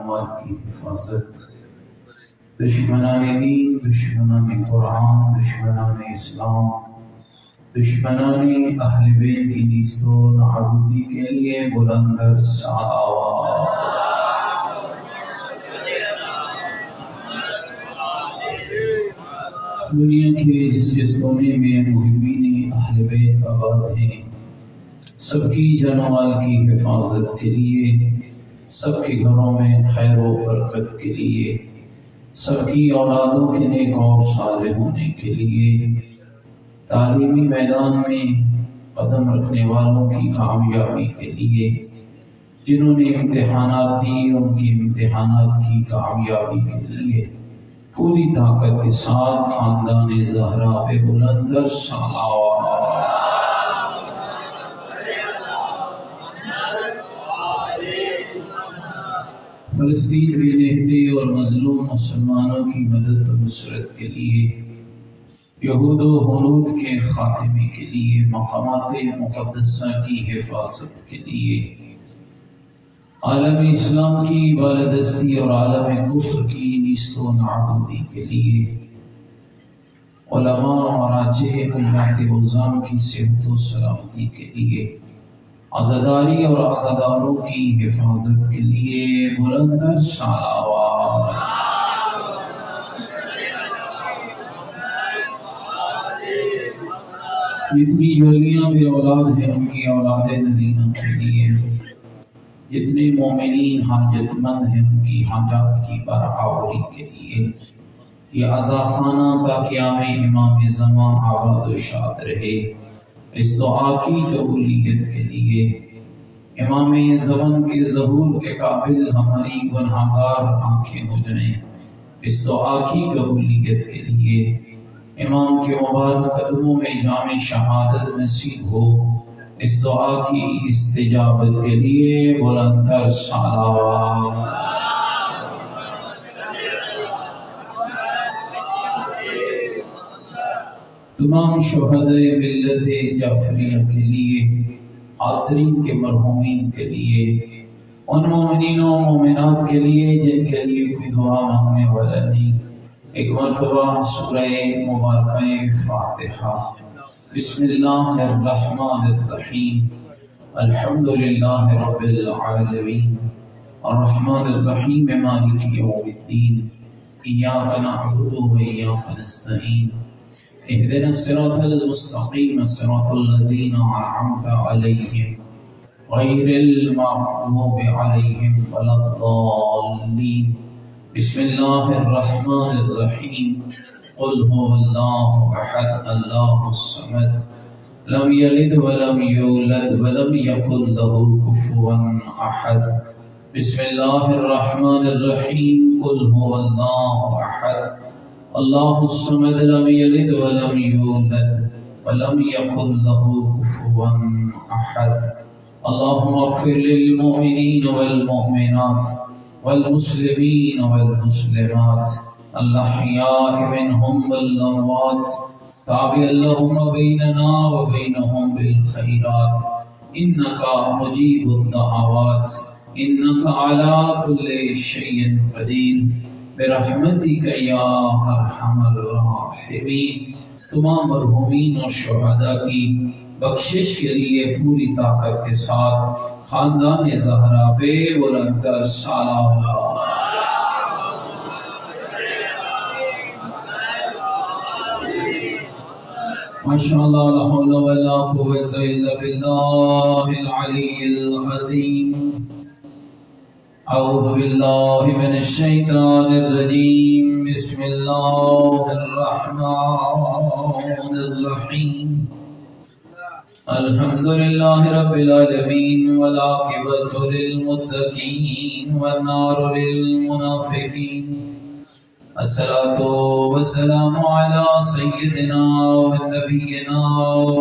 مال کی حفاظت، دشمنان دین، دشمنان قرآن، دشمنان اسلام، دشمنان اہل بیت کی نیست و نابودی کے لیے بلندر آواز دنیا کے جس جس کونے میں محبین اہل بیت آباد ہیں، سب کی جان و مال کی حفاظت کے لیے، سب کے گھروں میں خیر و برکت کے لیے، سب کی اولادوں کے نیک اور صالح ہونے کے لیے، تعلیمی میدان میں قدم رکھنے والوں کی کامیابی کے لیے، جنہوں نے امتحانات دی ان کی امتحانات کی کامیابی کے لیے پوری طاقت کے ساتھ خاندان زہرا پہ بلندر صلوات۔ فلسطین کے نہتے اور مظلوم مسلمانوں کی مدد و نصرت کے لیے، یہود و ہنود کے خاتمے کے لیے، مقامات مقدسہ کی حفاظت کے لیے، عالم اسلام کی بالادستی اور عالم کفر کی نیست و نابودی کے لیے، علماء مراجع حیات عظام کی صحت و سلامتی کے لیے، عزاداری اور عزاداروں کی حفاظت کے لیے بلندر صلوات۔ جتنی جولیاں بے اولاد ہیں ان کی اولاد نرینہ کے لیے، جتنے مومنین حاجت مند ہیں ان کی حاجات کی برآوری کے لیے، یہ عزاخانہ تا قیام امام زمان آباد و شاد رہے، اس دعا کی قبولیت کے لیے، امام زمان کے ظہور کے قابل ہماری گناہگار آنکھیں ہو جائیں، اس دعا کی قبولیت کے لیے، امام کے مبارک قدموں میں جام شہادت نصیب ہو، اس دعا کی استجابت کے لیے بلندر صلوات۔ تمام شہدائے ملت جعفریہ کے لیے، حاضرین کے مرحومین کے لیے، ان مومنین و مومنات کے لیے جن کے لیے کوئی دعا مانگنے والا نہیں، ایک مرتبہ سورہ مبارکہ فاتحہ۔ بسم اللہ الرحمن الرحیم، الحمدللہ رب العالمین، الرحمن الرحیم مالک یوم الدین، ایاک نعبد و ایاک نستعین، اهدنا الصراط المستقیم صراط الذین انعمت علیہم غیر المغضوب علیہم ولا الضالین۔ بسم اللہ الرحمن الرحیم، قل هو اللہ احد اللہ الصمد لم یلد ولم یولد ولم یکن له کفوا احد۔ بسم اللہ الرحمن الرحیم، قل هو اللہ احد اللہ الصمد لم یلد ولم یولد ولم یکن له کفوا احد۔ اللہم اغفر للمؤمنین والمؤمنات والمسلمین والمسلمات الاحیاء منهم والاموات، تابع اللہم بیننا وبینہم بالخیرات انکا مجیب الدعوات انکا علی کل شیء قدیر برحمتک یا ارحم الراحمین۔ تمام مرحومین اور شہداء کی بخشش کے لیے پوری طاقت کے ساتھ خاندان زہرا پہ بلندر صلوات۔ ماشاءاللہ لا حول ولا قوة الا باللہ العلی العظیم۔ اعوذ باللہ من الشیطان الرجیم، بسم اللہ الرحمن الرحیم، الحمدللہ رب العالمین والعاقبۃ للمتقین والنار للمنافقین، الصلاة والسلام علی سیدنا ونبینا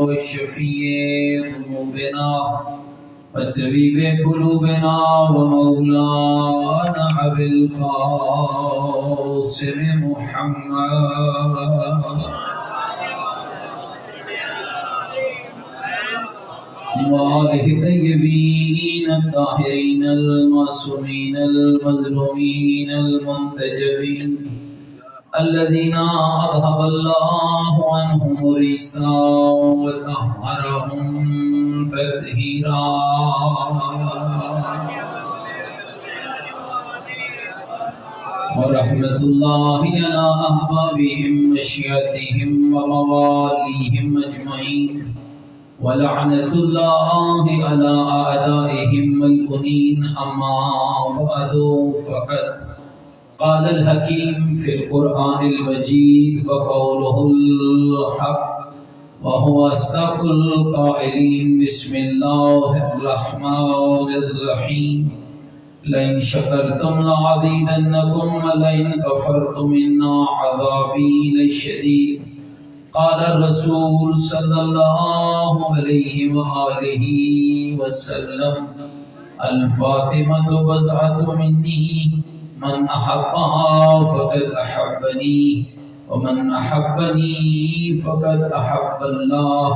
وشفیع ذنوبنا وطبیب قلوبنا ومولانا ابی القاسم محمد وآله الطيبين الطاهرين المعصومين المظلومين المنتجبين الذين أذهب الله عنهم الرجس وطهرهم تطهيرا. ورحمة الله على أحبابهم وشيعتهم ومواليهم أجمعين، ولعنة الله على أعدائهم ملعونين. أما بعد، فقد قال الحكيم في القرآن المجيد وقوله الحق وهو أصدق القائلين. بسم الله الرحمن الرحيم. لئن شكرتم لأزيدنكم ولئن كفرتم إن عذابي لشديد. قال الرسول صلى الله عليه وآله وسلم: الفاطمة بضعة مني، من أحبها فقد أحبني، ومن أحبني فقد أحب الله،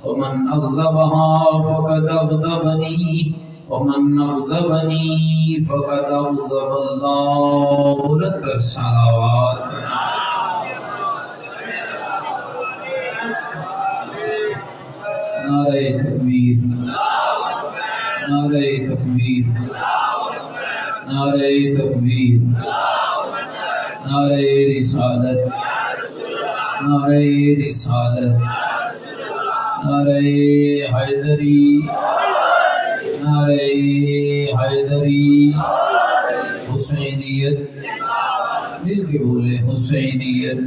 ومن أغضبها فقد أغضبني، ومن أغضبني فقد أغضب الله. بلند الصلوات. نعرہ تکبیر، نعرہ تکبیر، نعرہ تکبیر، نعرہ رسالت، نعرہ رسالت، نعرہ حیدری، نعرہ حیدری، حسینیت، مل کے بولے حسینیت،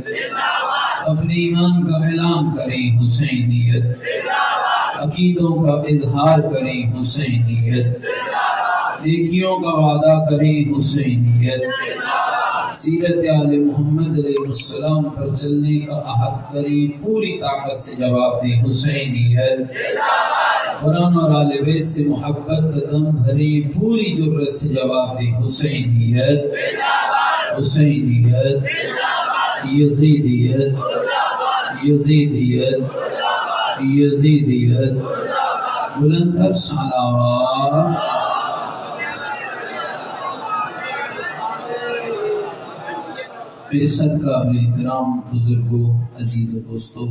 اپنے ایمان کا اعلان کریں حسینیت، عقیدوں کا اظہار کریں حسینیت، نیکیوں کا وعدہ کریں حسینیت، سیرت آل محمد علیہ السلام پر چلنے کا عہد کریں، پوری طاقت سے جواب دیں حسینیت، قرآن اور آل بیت سے محبت کا دم بھریں، پوری جرأت سے جواب دیں حسینیت، حسینیت، یزیدیت، یزیدیت، یزیدیت. بلندتر صلوات. میرے صدقہ قابل احترام بزرگوں، عزیز و دوستوں،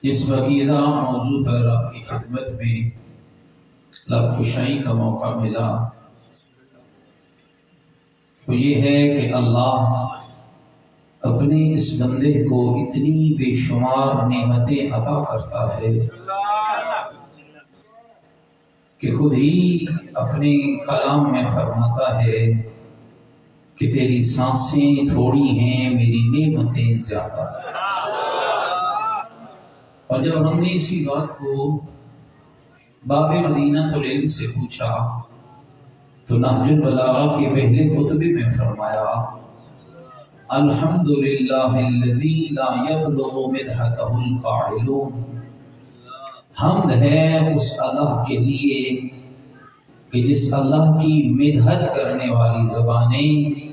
اس پاکیزہ موضوع پر آپ کی خدمت میں لب کشائی کا موقع ملا، تو یہ ہے کہ اللہ اپنے اس بندے کو اتنی بے شمار نعمتیں عطا کرتا ہے کہ خود ہی اپنے کلام میں فرماتا ہے کہ تیری سانسیں تھوڑی ہیں، میری نعمتیں زیادہ ہیں. اور جب ہم نے اسی بات کو باب مدینہ العلم سے پوچھا تو نہج البلاغہ کے پہلے خطبے میں فرمایا: الحمدللہ الذی لا یبلغ مدحتہ القائلون. حمد ہے اس اللہ کے لیے کہ جس اللہ کی مدحت کرنے والی زبانیں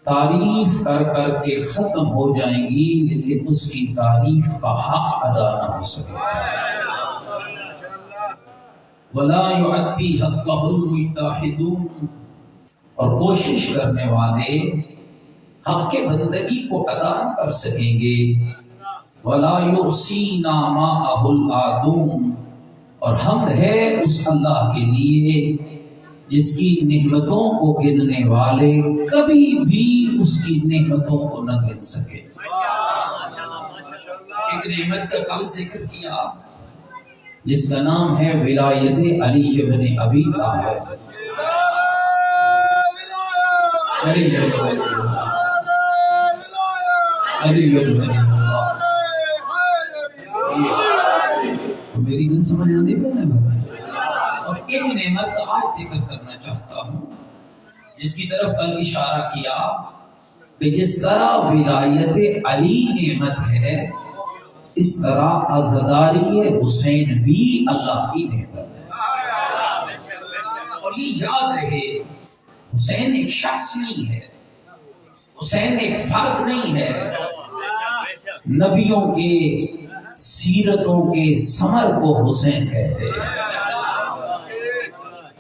تعریف کر کر کے ختم ہو جائیں گی، لیکن اس کی تعریف کا حق ادا نہ ہو سکے. وَلَا يُعَدِّي حَقَّهُ الْمُجْتَهِدُونَ. اور کوشش کرنے والے حق کے بندگی کو ادا نہ کر سکیں گے. وَلَا يُحْصِينَ مَاءَهُ الْعَادُونَ. اور حمد ہے اس اللہ کے لیے جس کی نعمتوں کو گننے والے کبھی بھی اس کی نعمتوں کو نہ گن سکے. ایک نعمت کا کل ذکر کیا جس کا نام ہے ولایت علی ابن ابی طالب. علی میری گل سمجھ آتی ہے. اور ایک نعمت کا آج ذکر کرنا چاہتا ہوں جس کی طرف کل اشارہ کیا کہ جس طرح ولایت علی نعمت ہے، اس طرح عزاداری حسین بھی اللہ کی نعمت ہے. اور یہ یاد رہے، حسین ایک شخص نہیں ہے، حسین ایک فرد نہیں ہے. نبیوں کے، سیرتوں کے ثمر کو حسین کہتے ہیں،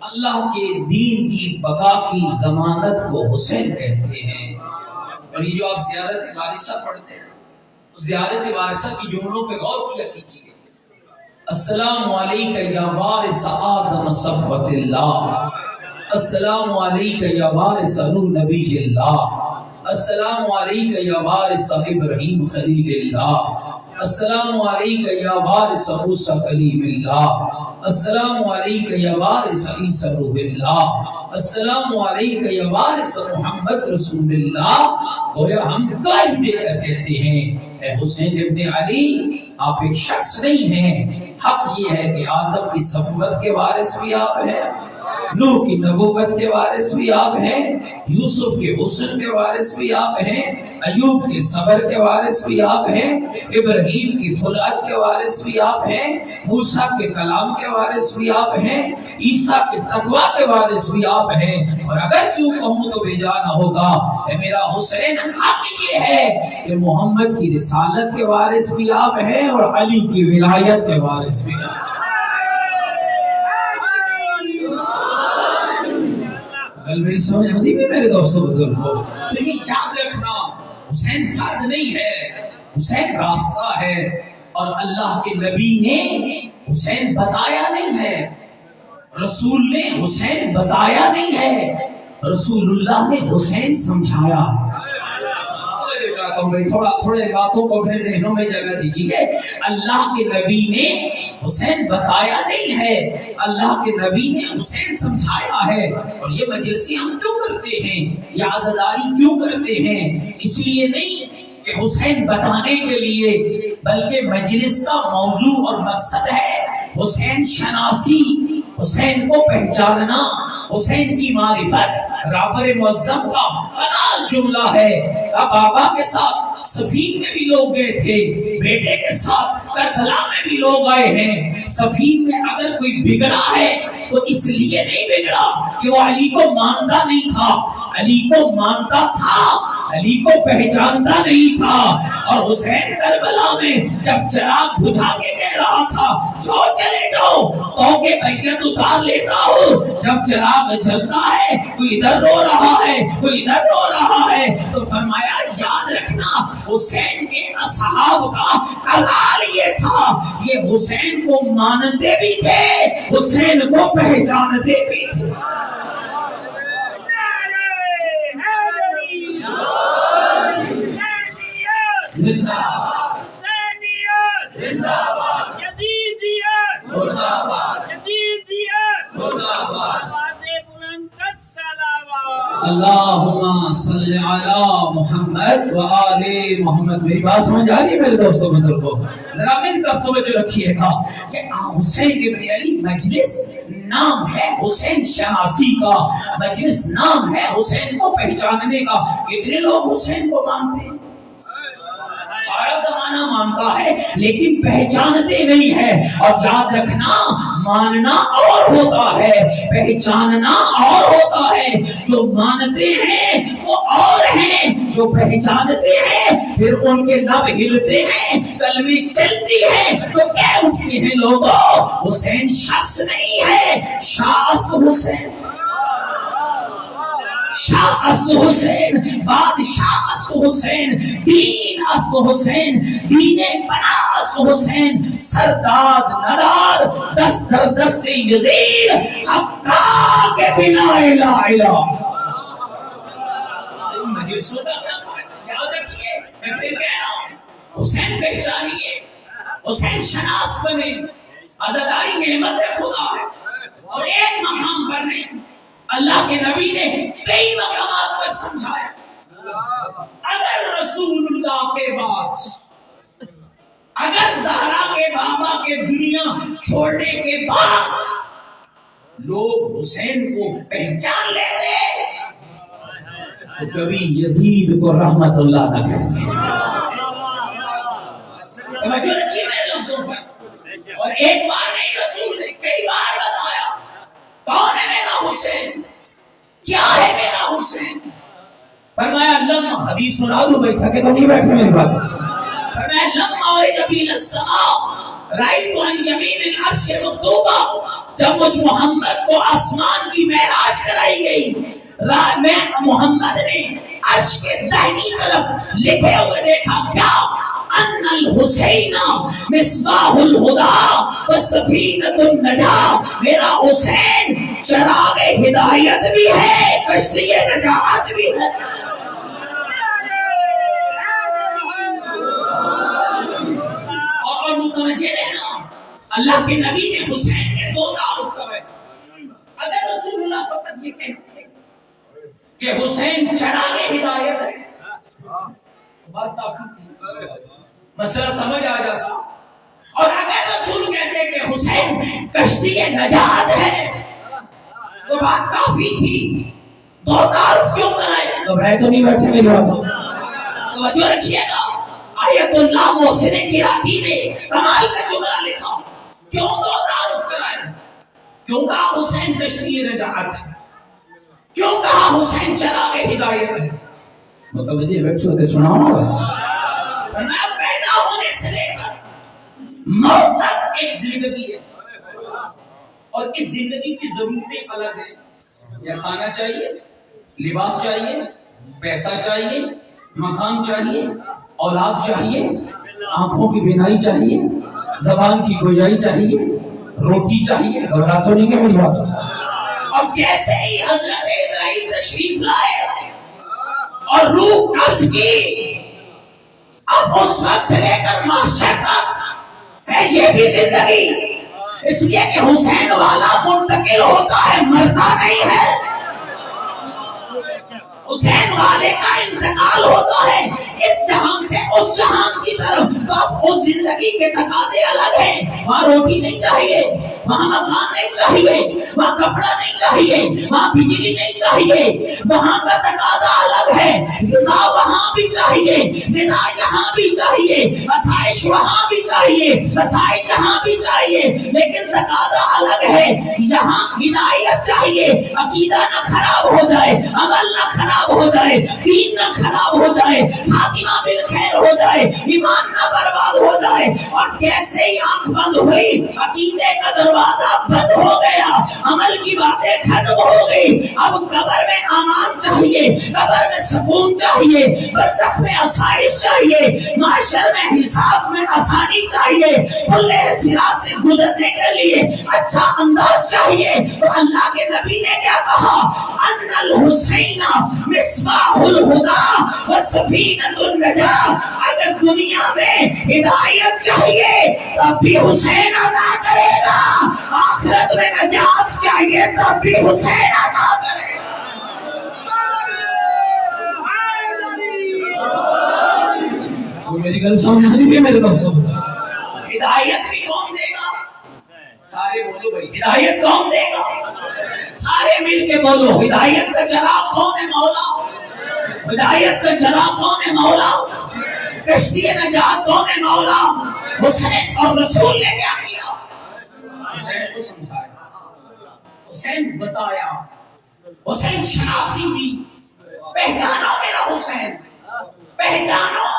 اللہ کے دین کی بقا کی ضمانت کو حسین کہتے ہیں۔ اور یہ جو آپ زیارت وارثہ پڑھتے ہیں، زیارت وارثہ کی جملوں پہ غور کیا کیجیے۔ السلام علیکہ یا وارث آدم صفوت اللہ، السلام علیکہ یا وارث نور نبی اللہ، السلام علیکہ یا وارث ابراہیم خلیل اللہ، السلام علیکہ یا وارث موسیٰ کلیم اللہ، السلام علیکہ یا وارث عیسیٰ روح اللہ، السلام علیکہ یا وارث محمد رسول اللہ۔ گویا ہم گاہی دے کر کہتے ہیں اے حسین ابن علی، آپ ایک شخص نہیں ہیں، حق یہ ہے کہ آدم کی صفوت کے وارث بھی آپ ہیں، نوح کی نبوت کے وارث بھی آپ ہیں، یوسف کے حسن کے وارث بھی آپ ہیں، ایوب کے صبر کے وارث بھی آپ ہیں، ابراہیم کی خلعت کے وارث بھی آپ ہیں، موسیٰ کے کلام کے وارث بھی آپ ہیں، عیسیٰ کے تقویٰ کے وارث بھی آپ ہیں۔ اور اگر کیوں کہوں تو بے جانا ہوگا، اے میرا حسین، حق یہ ہے کہ محمد کی رسالت کے وارث بھی آپ ہیں اور علی کی ولایت کے وارث بھی آپ ہیں۔ میری سمجھ آتی ہے میرے دوستوں بزرگوں، لیکن یاد رکھنا حسین فرد نہیں ہے، حسین راستہ ہے، اور اللہ کے نبی نے حسین بتایا نہیں ہے، رسول نے حسین بتایا نہیں ہے، رسول اللہ نے حسین سمجھایا ہے۔ چاہتا ہوں بھائی تھوڑے باتوں کو اپنے ذہنوں میں جگہ دیجیے۔ اللہ کے نبی نے حسین بتایا نہیں ہے، اللہ کے نبی نے حسین سمجھایا ہے۔ اور یہ مجلسی ہم کیوں کرتے ہیں، یہ عزاداری کیوں کرتے ہیں؟ اس لیے نہیں کہ حسین بتانے کے لیے، بلکہ مجلس کا موضوع اور مقصد ہے حسین شناسی، حسین کو پہچاننا، حسین کی معرفت۔ رابر معظم کا بنا جملہ ہے، بابا کے ساتھ سفین میں بھی لوگ گئے تھے، بیٹے کے ساتھ کربلا میں بھی لوگ آئے ہیں۔ سفین میں اگر کوئی بگڑا ہے تو اس لیے نہیں بگڑا کہ وہ علی کو مانتا نہیں تھا، علی کو مانتا تھا، علی کو پہچانتا نہیں تھا۔ اور حسین کربلا میں جب چراغ بجھا کے کہہ رہا تھا جو چلے جاؤ تو کہ بیعت اتار لیتا ہوں، جب چراغ جلتا ہے کوئی ادھر رو رہا ہے کوئی ادھر رو رہا ہے، تو فرمایا یاد رکھنا حسین کے اصحاب کا کمال یہ تھا، یہ حسین کو مانتے بھی تھے، حسین کو پہچانتے بھی تھے۔ زندہ زندہ باد جدیدیت مردہ باد جدیدیت مردہ باد اللہم صلی علی محمد و آل محمد۔ میری بات سمجھ آ رہی ہے میرے دوستوں بزرگوں؟ ذرا میری طرف توجہ رکھیے گا کہ حسین ابن علی مجلس نام ہے حسین شناسی کا، مجلس نام ہے حسین کو پہچاننے کا۔ کتنے لوگ حسین کو مانتے ہیں؟ سارا زمانہ مانتا ہے لیکن پہچانتے نہیں ہے۔ اور یاد رکھنا ماننا اور ہوتا ہے، پہچاننا اور ہوتا ہے۔ جو مانتے ہیں وہ اور ہیں، جو پہچانتے ہیں پھر ان کے لب ہلتے ہیں، کلمے چلتی ہیں تو کہہ اٹھتے ہیں لوگوں حسین شخص نہیں ہے، شاہ است حسین، شاہ است حسین، بادشاہ است حسین، دین است حسین، دین بنا است حسین، سرداد نراد دست در دست یزید، حقا کے بنا لا الہ۔ مجلسوں کا کیا فائدہ؟ یاد رکھیے، میں پھر کہہ رہا ہوں حسین پہچانیے، حسین شناس بنے۔ عزاداری نعمت خدا ہے اور ایک مقام پر نہیں، اللہ کے نبی نے کئی مقامات پر سمجھایا۔ اگر رسول اللہ کے بعد، اگر زہرا کے بابا کے دنیا چھوڑنے کے بعد لوگ حسین کو پہچان لیتے تو کبھی یزید کو رحمت اللہ نہ کہتے۔ توجہ رکھیے میرے لفظوں پر۔ اور ایک بار نہیں، رسول نے کئی بار بتایا کون ہے میرا حسین، کیا ہے میرا حسین۔ فرمایا لما، حدیث سنا دوں بھائی، تھکے تو نہیں بیٹھے میری بات۔ فرمایا لما عرج بی السماء رأیت عن یمین العرش مکتوبا، جب مجھ محمد کو آسمان کی معراج کرائی گئی، میں محمد نے عرش کے دائنی طرف لکھے ہوئے دیکھا کیا؟ ان الحسین مصباح الہدی وسفینۃ النجاۃ، میرا حسین چراغ ہدایت بھی ہے، کشتی نجات بھی ہے۔ اور متوجہ رہنا، اللہ کے نبی نے حسین کے دو تعارف کرے۔ اگر رسول اللہ فقط یہ کہتے کہ حسین چراغ ہدایت ہے، بات کافی تھی، مسئلہ سمجھ آ جاتا۔ اور اگر رسول کہتے کہ حسین کشتی نجات ہے تو بات کافی تھی، دو تعارف کیوں کرائے؟ گھبرائے تو نہیں بیٹھے میری بات؟ توجہ رکھیے گا، آیت اللہ محسن کراچی نے کمال کا جملہ لکھا، کیوں دو تعارف کرائے؟ کیوں کہا حسین کشتی نجات ہے؟ کیوں کہا حسین چراغ ہدایت ہے؟ متوجہ بیٹھو کہ سناؤں گا۔ پیدا ہونے سے لے کر موت تک ایک زندگی ہے، اور اس زندگی کی ضرورتیں الگ ہیں۔ یا کھانا چاہیے، لباس چاہیے، پیسہ چاہیے، مکان چاہیے، اولاد چاہیے، آنکھوں کی بینائی چاہیے، زبان کی گویائی چاہیے، روٹی چاہیے۔ گھبرا تو نہیں کہ میری بات ہو سکتا؟ اور جیسے ہی حضرت اسرائیل تشریف لائے اور روح قبض کی، اب اس وقت سے لے کر محشر تک ہے یہ بھی زندگی، اس لیے کہ حسین والا منتقل ہوتا ہے، مرتا نہیں ہے۔ حسین والے کا انتقال ہوتا ہے اس جہان سے اس جہان کی طرف۔ تو اب اس زندگی کے تقاضے الگ ہیں، وہاں روٹی نہیں چاہیے، وہاں مکان نہیں چاہیے، وہاں کپڑا نہیں چاہیے، وہاں بجلی نہیں چاہیے، وہاں کا تقاضا الگ ہے۔ غذا وہاں بھی چاہیے، غذا یہاں بھی چاہیے، آسائش وہاں بھی چاہیے، آسائش یہاں بھی چاہیے، لیکن تقاضا الگ ہے۔ یہاں ہدایت چاہیے، عقیدہ نہ خراب ہو جائے، عمل نہ خراب ہو جائے، دین نہ خراب ہو جائے، خاتمہ بالخیر ہو جائے، ایمان نہ برباد ہو جائے۔ اور جیسے ہی آنکھ بند ہوئی، عقیدے کا دروازہ بند ہو گیا، عمل کی باتیں ختم ہو گئی۔ اب قبر میں امان چاہیے، قبر میں سکون چاہیے، برزخ میں آسائش چاہیے، معاشر میں حساب میں آسانی چاہیے، پلے صراط سے گزرنے کے لیے اچھا انداز چاہیے۔ تو اللہ کے نبی نے کیا کہا؟ ان الحسین مصباح الہدی وسفینۃ النجاۃ۔ اگر دنیا میں ہدایت چاہیے تب بھی حسین عطا کرے گا، آخرت میں نجات چاہیے تب بھی حسین عطا کرے گا۔ میری گل سمجھ آ رہی ہے میرے دوستوں؟ ہدایت بھی کون دے گا؟ سارے بولو بھائی، ہدایت کون دے گا؟ سارے مل کے بولو، ہدایت کا چراغ کون ہے؟ مولا۔ ہدایت کا چراغ کون ہے؟ مولا۔ کشتی نجات کون ہے؟ مولا۔ حسین اور رسول نے کیا کیا؟ حسین کو سمجھایا، حسین بتایا، حسین شناسی دی، پہچانو میرا حسین، پہچانو۔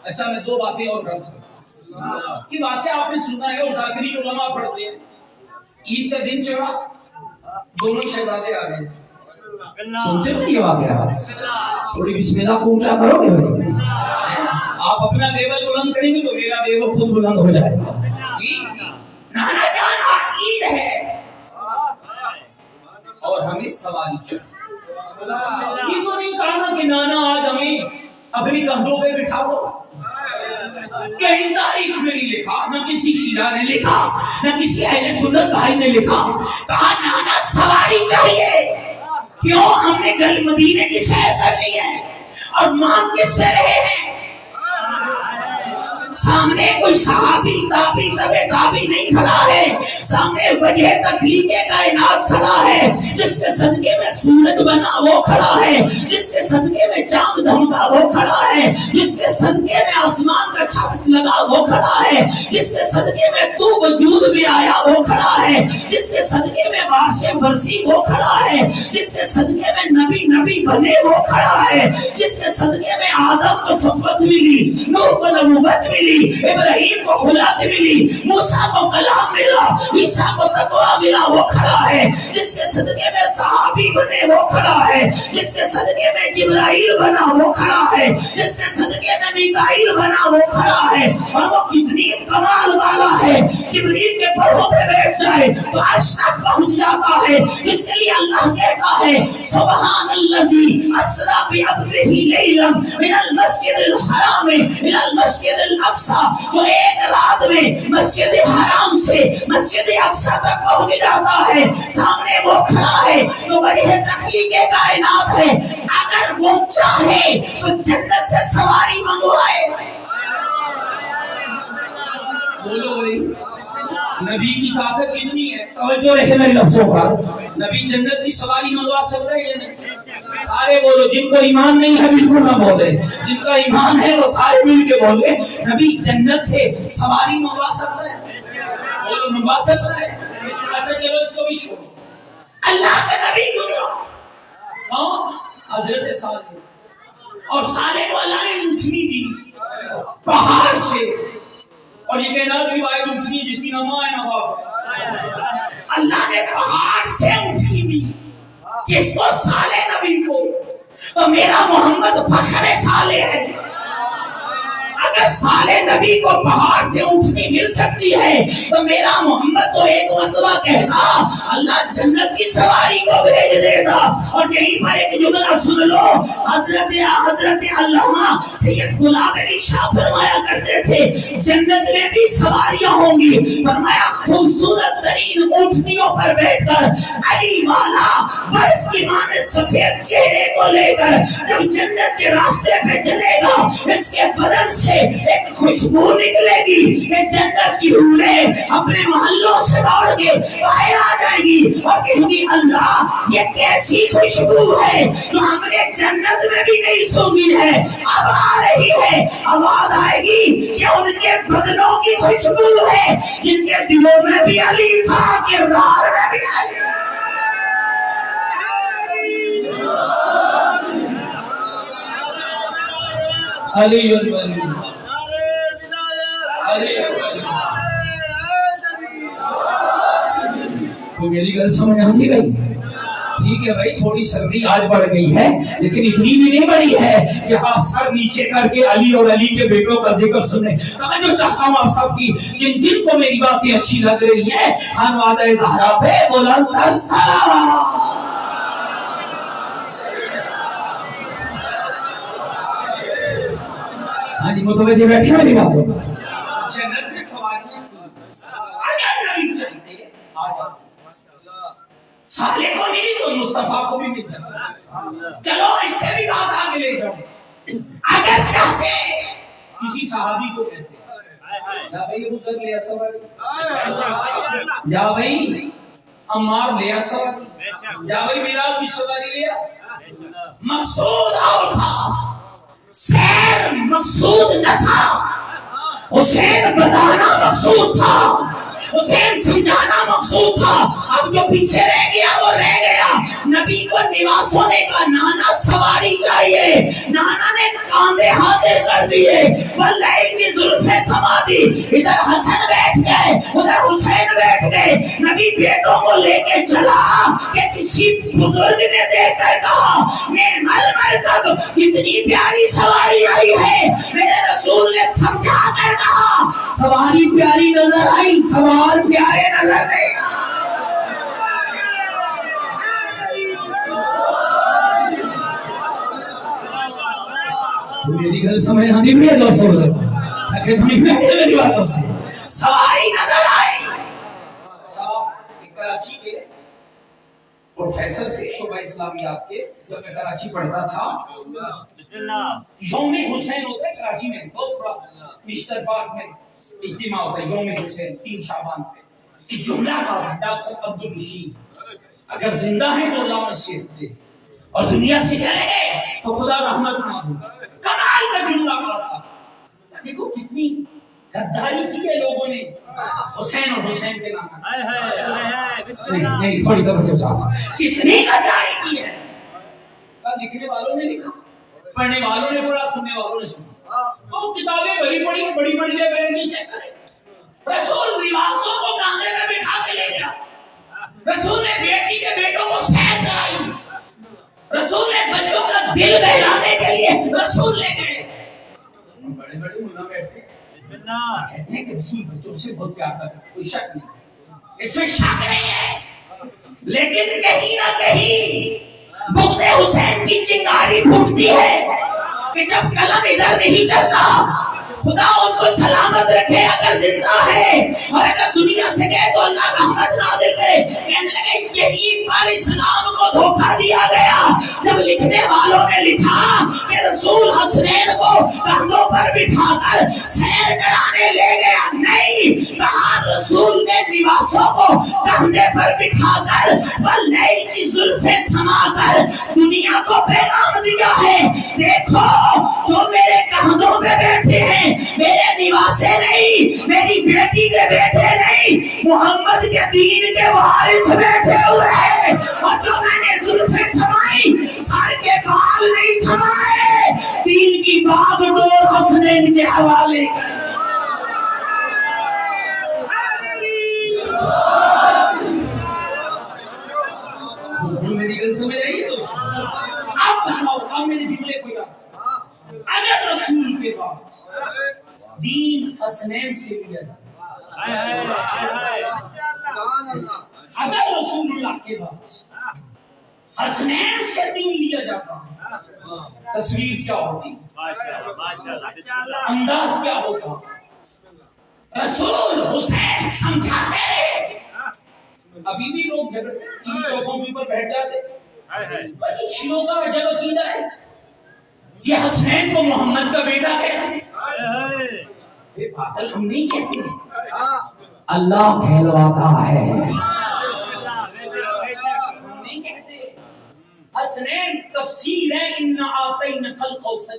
اچھا میں دو باتیں اور کر سکتا ہوں۔ یہ باتیں آپ نے سنا ہے اور ذاکری علماء پڑھتے ہیں۔ عید کا دن چڑھا، دونوں شہزادے آ گئے، سنتے ہو یہ واقعہ؟ تھوڑی بسم اللہ کو اونچا کرو گے بھائی؟ آپ اپنا لیول بلند کریں گے تو میرا لیول خود بلند ہو جائے گا۔ جی نانا جان آج عید ہے اور ہمیں سواری چڑھا۔ یہ تو نہیں کہا نا کہ نانا آج ہمیں اپنی کندھوں پہ بٹھاؤ، کہیں تاریخ میں نہیں لکھا، نہ کسی شیعہ نے لکھا، نہ کسی اہل سنت بھائی نے لکھا۔ کہا نانا سواری چاہیے۔ کیوں؟ ہم نے گل مدینے کی سیر کرنی ہے، اور مانگ کس سے رہے ہیں؟ سامنے کوئی صحابی تابی تبع تابی نہیں کھڑا ہے، سامنے وجہ تخلیق کائنات کھڑا ہے، جس کے صدقے میں سورج بنا وہ کھڑا ہے، جس کے صدقے میں چاند دھمکا وہ کھڑا ہے، جس کے صدقے میں آسمان کا چھت لگا وہ کھڑا ہے، جس کے صدقے میں تو وجود بھی آیا وہ کھڑا ہے، جس کے صدقے میں بارشیں برسی وہ کھڑا ہے، جس کے صدقے میں نبی بنے وہ کھڑا ہے، جس کے صدقے میں آدم کو صفت ملی، نوح کو نبوت ملی، ملی، ابراہیم کو خلات ملی، موسیٰ کو کلام ملا، عیسیٰ کو تقویٰ ملا، وہ کھڑا ہے۔ جس کے صدقے میں صحابی بنے وہ کھڑا ہے، جس کے صدقے میں جبرائیل بنا وہ کھڑا ہے، جس کے صدقے میں میکائیل بنا وہ کھڑا ہے۔ اور وہ کتنی کمال والا ہے، جبریل کے پروں پہ بیٹھ جائے تو عرش تک پہنچ جاتا ہے، جس کے لیے اللہ کہتا ہے سبحان الذی اسریٰ بعبدہ لیلا من المسجد الحرام الی المسجد الاقصی، جو ایک رات میں مسجد حرام سے مسجد اقصی تک پہنچ جاتا ہے، سامنے وہ کھڑا ہے جو وجہ تخلیق کائنات ہے۔ اگر وہ چاہے تو جنت سے سواری منگوائے۔ بولو بھائی، نبی کی طاقت اتنی ہے، توجہ رہے میرے لفظوں پر، نبی جنت کی سواری منگوا سکتا ہے یا نہیں؟ سارے بولو، جن کو ایمان نہیں ہے بالکل نہ بولے، جن کا ایمان ہے وہ سارے مل کے بولے نبی جنت سے سواری منگوا سکتا ہے؟ بولو منگوا سکتا ہے؟ اچھا چلو اس کو بھی چھوڑو، اللہ کے نبی گزرو، ہاں حضرت صالح، اور صالح کو اللہ نے اونٹنی دی پہاڑ سے، اور یہ کائنات کی واحد اونٹنی جس کی نہ ماں ہے نہ باپ ہے، اللہ نے پہاڑ سے اونٹنی دی، کس کو؟ صالح نبی کو۔ تو میرا محمد فخر صالح ہے۔ اگر صالح نبی کو پہاڑ سے اونٹنی مل سکتی ہے تو میرا محمد تو ایک مرتبہ کہتا اللہ جنت کی سواری کو بھیج دیتا۔ اور یہیں پر ایک جملہ سن لو، حضرت علامہ سید غلام علی شاہ فرمایا کرتے تھے جنت میں بھی سواریاں ہوں گی، فرمایا خوبصورت ترین اونٹنیوں پر بیٹھ کر علی والا برف کی مانند سفید چہرے کو لے کر جب جنت کے راستے پہ چلے گا، اس کے بدن سے ایک خوشبو نکلے گی کہ جنت کی حوریں اپنے محلوں سے دوڑ کے باہر آ جائیں گی اور کہیں گی اللہ یہ کیسی خوشبو ہے جو ہم نے جنت میں بھی نہیں سونگی ہے، اب آ رہی ہے، آواز آئے گی یہ ان کے بدنوں کی خوشبو ہے جن کے دلوں میں بھی علی تھا، کردار میں بھی علی۔ علی ولی تو میری گل سمجھ آتی بھائی؟ ٹھیک ہے بھائی، تھوڑی سردی آج بڑھ گئی ہے لیکن اتنی بھی نہیں بڑی ہے کہ آپ سر نیچے کر کے علی اور علی کے بیٹوں کا ذکر سنیں۔ میں جو چاہتا ہوں آپ سب کی جن جن کو میری باتیں اچھی لگ رہی ہیں خانوادہ زہرا پہ بلند تر سلام۔ ہاں جی متوجہ بیٹھے میری باتوں پر۔ جنت میں سواریاں تھیں، اگر نبی چاہتے صالح کو نہیں تو مصطفیٰ کو بھی مل جاتا۔ چلو اس سے بھی بات آگے لے جاؤ، اگر چاہتے کسی صحابی کو کہتے جا بھائی ابو ذر لیا سواری، جا بھائی عمار لیا سواری، جا بھئی بلال کی سواری لیا، مقصود اور تھا، سیر مقصود نہ تھا، حسین بتانا مقصود تھا، حسین سمجھانا مقصود تھا۔ اب جو پیچھے رہ گیا وہ رہ گیا۔ نبی کو نواز ہونے کا نانا سواری چاہیے، نانا نے کاندھے حاضر کر دیے، واللیل کی زلفیں تھما دی، ادھر حسن بیٹھ گئے ادھر حسین بیٹھ گئے۔ نبی بیٹوں کو لے کے چلا کہ کسی بزرگ نے دیکھ کر کہا نعم المرکب، کتنی پیاری سواری آئی ہے۔ میرے رسول نے سمجھا کر کہا سواری پیاری نظر آئی، سوار پیارے نظر نہیں آئے۔ میری گل سمجھ آتی بھی ہے دوستوں، تاکہ تم میری باتوں سے سواری نظر آئی۔ کراچی کے پروفیسر تھے شعبہ اسلامیات کے، جب میں کراچی پڑھتا تھا یوم حسین ہوتا ہے کراچی میں، بہت بڑا مسٹر پارک میں اجتماع ہوتا ہے یوم حسین 3 شعبان پہ۔ ایک جملہ کا ڈاکٹر عبدالرشید اگر زندہ ہیں تو اللہ نصیحت دے اور دنیا سے چلے گئے تو خدا رحمت نازل۔ کمال کا جملہ پڑا تھا، دیکھو کتنی غداری کی ہے لوگوں نے حسین اور حسین کے نام۔ نہیں تھوڑی توجہ چاہتا، کتنی غداری کی ہے۔ لکھنے والوں نے لکھا، پڑھنے والوں نے پڑھا، سننے والوں نے سنا۔ وہ کتابیں بھری پڑی بڑی بڑی نہیں چیک کرے. رسول رواصوں کو کاندھے میں بٹھا کے لے گیا. رسول نے بیٹی کے بیٹوں کو سیر کرائی. رسول نے بچوں کا دل بہلانے کے لیے رسول لے گئے. بڑے بڑے ملا بیٹھتے کہتے ہیں کہ رسول بچوں سے بہت پیار کرتے, کوئی شک نہیں, اس میں شک نہیں ہے. لیکن کہیں نہ کہیں بغض حسین کی چنگاری پھوٹتی ہے کہ جب قلم ادھر نہیں چلتا, خدا ان کو سلامت رکھے اگر زندہ ہے, اور اگر دنیا سے گئے تو اللہ رحمت نازل کرے. کہنے لگے یہی پر اسلام کو دھوکہ دیا گیا جب لکھنے والوں نے لکھا کہ رسول حسنین کو کندھوں پر بٹھا کر سیر کرانے لے گیا. نہیں, کہا رسول نے نواسوں کو کندھے پر بٹھا کر واللیل کی زلفیں تھما کر دنیا کو پیغام دیا ہے, دیکھو جو میرے کندھوں پہ بیٹھے ہیں میرے نواسے نہیں, میری بیٹی کے بیٹے نہیں, محمد کے دین کے وارث بیٹھے ہوئے ہیں. اور جو میں نے زلفیں تھمائی سر کے بال نہیں تھمائے, دین کی باغ ڈور حسنین کے حوالے کر. میری گل سمجھ رہی ہے دوست؟ اب بتاؤ, اب میرے دل میں کوئی بات, اگر رسول کے پاس دین حسنین سے لیا جائے, اگر رسول اللہ کے پاس حسنین سے دین لیا جاتا, تصویر کیا ہوتی, انداز کیا ہوتا. رسول حسین سمجھاتے رہے. ابھی بھی لوگ چوکوں پر بیٹھ جاتے, بھائی شیعوں کا عجب عقیدہ ہے, یہ حسنین کو محمد کا بیٹا کہتے ہیں. یہ پاگل ہم نہیں کہتے, اللہ کہلواتا ہے, ہم نہیں کہتے. حسنین تفسیر ہے اِنَّا أَعْطَيْنَاكَ الْكَوْثَرَ,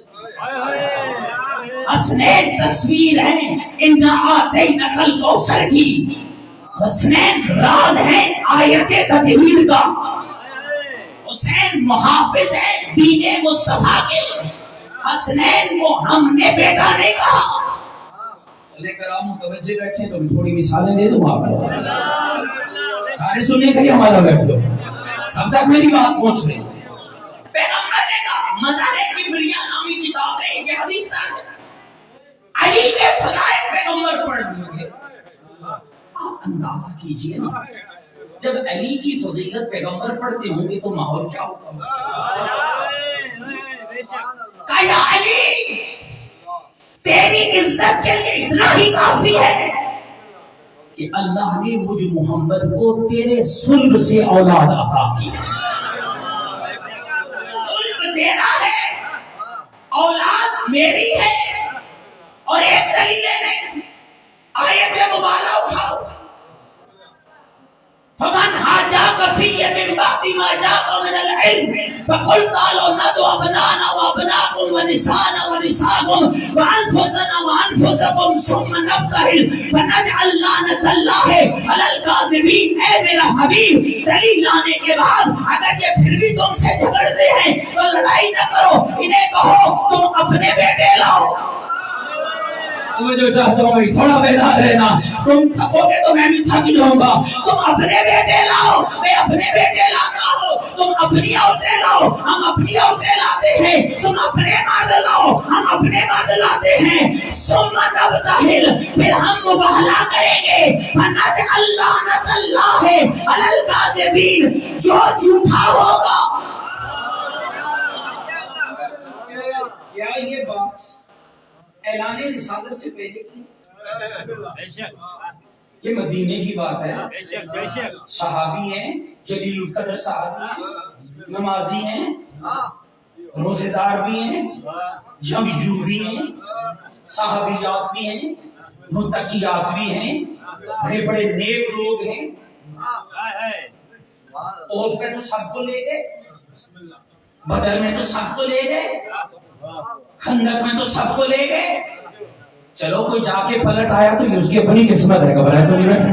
حسنین تصویر ہے اِنَّا أَعْطَيْنَاكَ الْكَوْثَرَ کی. حسنین راز ہے آیت تطہیر کا. حسین محافظ ہے دین مصطفیٰ کے. حسنین کو ہم نے بیٹا نہیں کہا. لے کر آپ متوجہ بیٹھے تو میں تھوڑی مثالیں دے دوں آپ کو, سارے سننے کے لیے ہمارا بیٹھو, سب تک میری بات پہنچ رہی ہے. پیغمبر نے کہا, مزار کبریا نامی کتاب ہے, یہ حدیث ہے, علی کے فضائل پیغمبر پڑھ لیں. آپ اندازہ کیجئے نا, جب علی کی فضیلت پیغمبر پڑھتے ہوں گے تو ماحول کیا ہوگا. یا علی, تیری عزت کے لیے اتنا ہی کافی ہے کہ اللہ نے مجھ محمد کو تیرے صلب سے اولاد عطا کی ہے. صلب تیرا ہے, اولاد میری ہے. اور ایک دلیل نہیں, آیت مبارکہ اٹھاؤ, فمن حاجاك فيه من بعد ما جاءك من العلم فقل تعالوا ندعو أبناءنا وأبناءكم ونساءنا ونساءكم وأنفسنا وأنفسكم ثم نبتهل فنجعل لعنة الله على الكاذبين. اے میرا حبیب, دلیل لانے کے بعد اگر یہ پھر بھی تم سے جھگڑتے ہیں تو لڑائی نہ کرو, انہیں کہو تم اپنے بیٹے لاؤ. میں جو چاہتا ہوں بھائی تھوڑا بیدار رہنا, تم تھکو گے تو میں بھی تھک جاؤں گا. تم اپنے بیٹے لاؤ, میں اپنے بیٹے لاتا ہوں. تم اپنی عورتیں لاؤ, ہم اپنی عورتیں لاتے ہیں. تم اپنے مرد لاؤ, ہم اپنے مرد لاتے ہیں. ثم نبتہل, پھر ہم مباہلہ کریں گے. فنجعل لعنۃ اللہ علی الکاذبین, جو جھوٹا ہوگا. کیا یہ بات اعلان رسالت سے پہلے کی؟ یہ مدینے کی بات ہے. صحابی ہیں, جلیل القدر صحابی ہیں, نمازی ہیں, روزے دار بھی ہیں, جنگجو بھی ہیں, صحابیات بھی ہیں, متقیات بھی ہیں, بڑے بڑے نیک لوگ ہیں. عہد پہ تو سب کو لے گئے, بدر میں تو سب کو لے گئے, خندق میں تو سب کو لے گئے. چلو کوئی جا کے پلٹ آیا تو یہ اس کی اپنی قسمت ہے, خبر ہے تو نہیں بیٹھے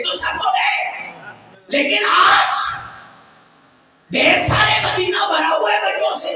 تو سب کو گئے. لیکن آج ڈھیر سارے مدینہ بھرا ہوا ہے بچوں سے.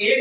1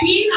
3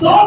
2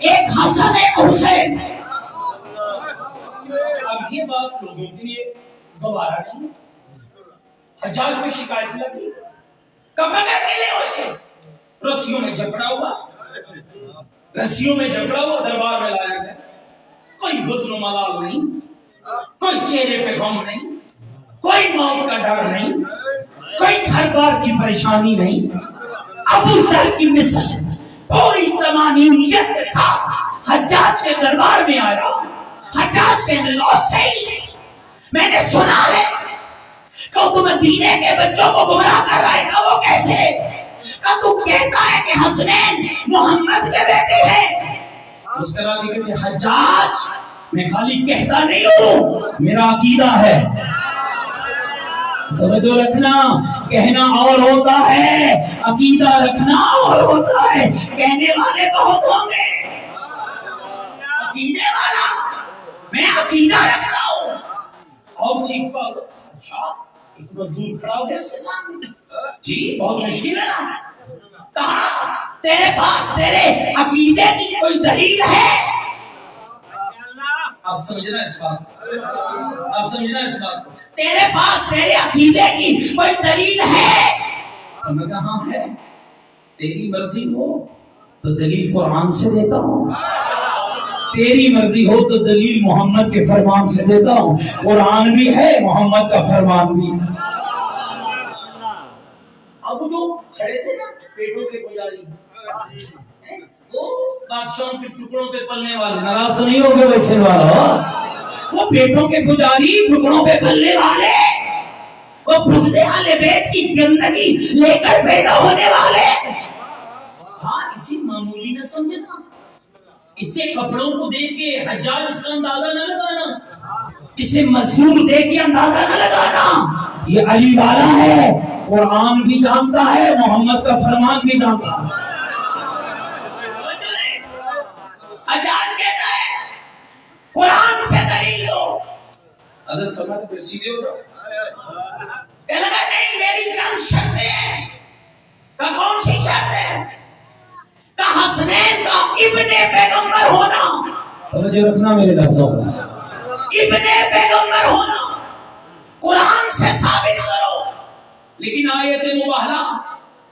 ایک حسن ایک حسین. اب یہ بات لوگوں کے لیے دوبارہ نہیں. حجاج میں شکایت لگی, کب پکڑ کے لے اسے, رسیوں میں جھگڑا ہوا, رسیوں میں جھگڑا ہوا, دربار میں لایا گیا. کوئی حزن و ملال نہیں, کوئی چہرے پہ غم نہیں, کوئی موت کا ڈر نہیں, کوئی گھر بار کی پریشانی نہیں. ابو ذر کی مثل پوری تمانیت کے ساتھ حجاج کے دربار میں آیا. حجاج کے لوٹ سے ہی میں نے سنا ہے کہ تو مدینے کے بچوں کو گمراہ کر رہا ہے. کہ وہ کیسے, کہ تو کہتا ہے کہ حسنین محمد کے بیٹے ہیں. اس طرح کے کہتے حجاج میں خالی کہتا نہیں ہوں, میرا عقیدہ ہے. توجہ رکھنا, کہنا اور ہوتا ہے, عقیدہ رکھنا اور ہوتا ہے. کہنے والے بہت ہوں گے, عقیدے والا میں عقیدہ رکھتا ہوں. اور سیکھ پاؤ. اچھا ایک مزدور کھڑا ہو گیا اس کے سامنے, جی بہت مشکل ہے نا. کہا تیرے پاس تیرے عقیدے کی کوئی دلیل ہے؟ آپ سمجھنا اس بات کو, آپ سمجھنا اس بات کو. تیرے پاس تیرے عقیدے کی کوئی دلیل ہے؟ میں کہا ہاں ہے. تیری مرضی ہو تو دلیل قرآن سے دیتا ہوں, تیری مرضی ہو تو دلیل محمد کے فرمان سے دیتا ہوں. قرآن بھی ہے, محمد کا فرمان بھی ہے. اب جو کھڑے تھے نا پیٹوں کے پجاری, وہ بادشاہوں کے ٹکڑوں پہ پلنے والے, ناراض تو نہیں ہوگے ویسے والا, وہ پیٹوں کے پجاری, ٹکڑوں پہ پلنے والے, وہ بغض اہل بیت کی گندگی لے کر پیدا ہونے والے. ہاں اسی معمولی نہ سمجھنا, اس کے کپڑوں کو دیکھ کے حجاج اس کا اندازہ نہ لگانا, اسے مزدور دیکھ کے اندازہ نہ لگانا. یہ علی والا ہے, قرآن بھی جانتا ہے, محمد کا فرمان بھی جانتا ہے. حجاج کہتا ہے قرآن سے دلیل دو. حضرت فرماتے پھر سیدھے ہو جاؤ. کہنے لگا نہیں, میری چند شرطیں ہیں. کہ کون سی شرطیں؟ کہ حسنین کا ابن پیغمبر ہونا. توجہ رکھنا میرے لفظوں پر, ابن پیغمبر ہونا قرآن سے ثابت کرو. لیکن آیت مباہلہ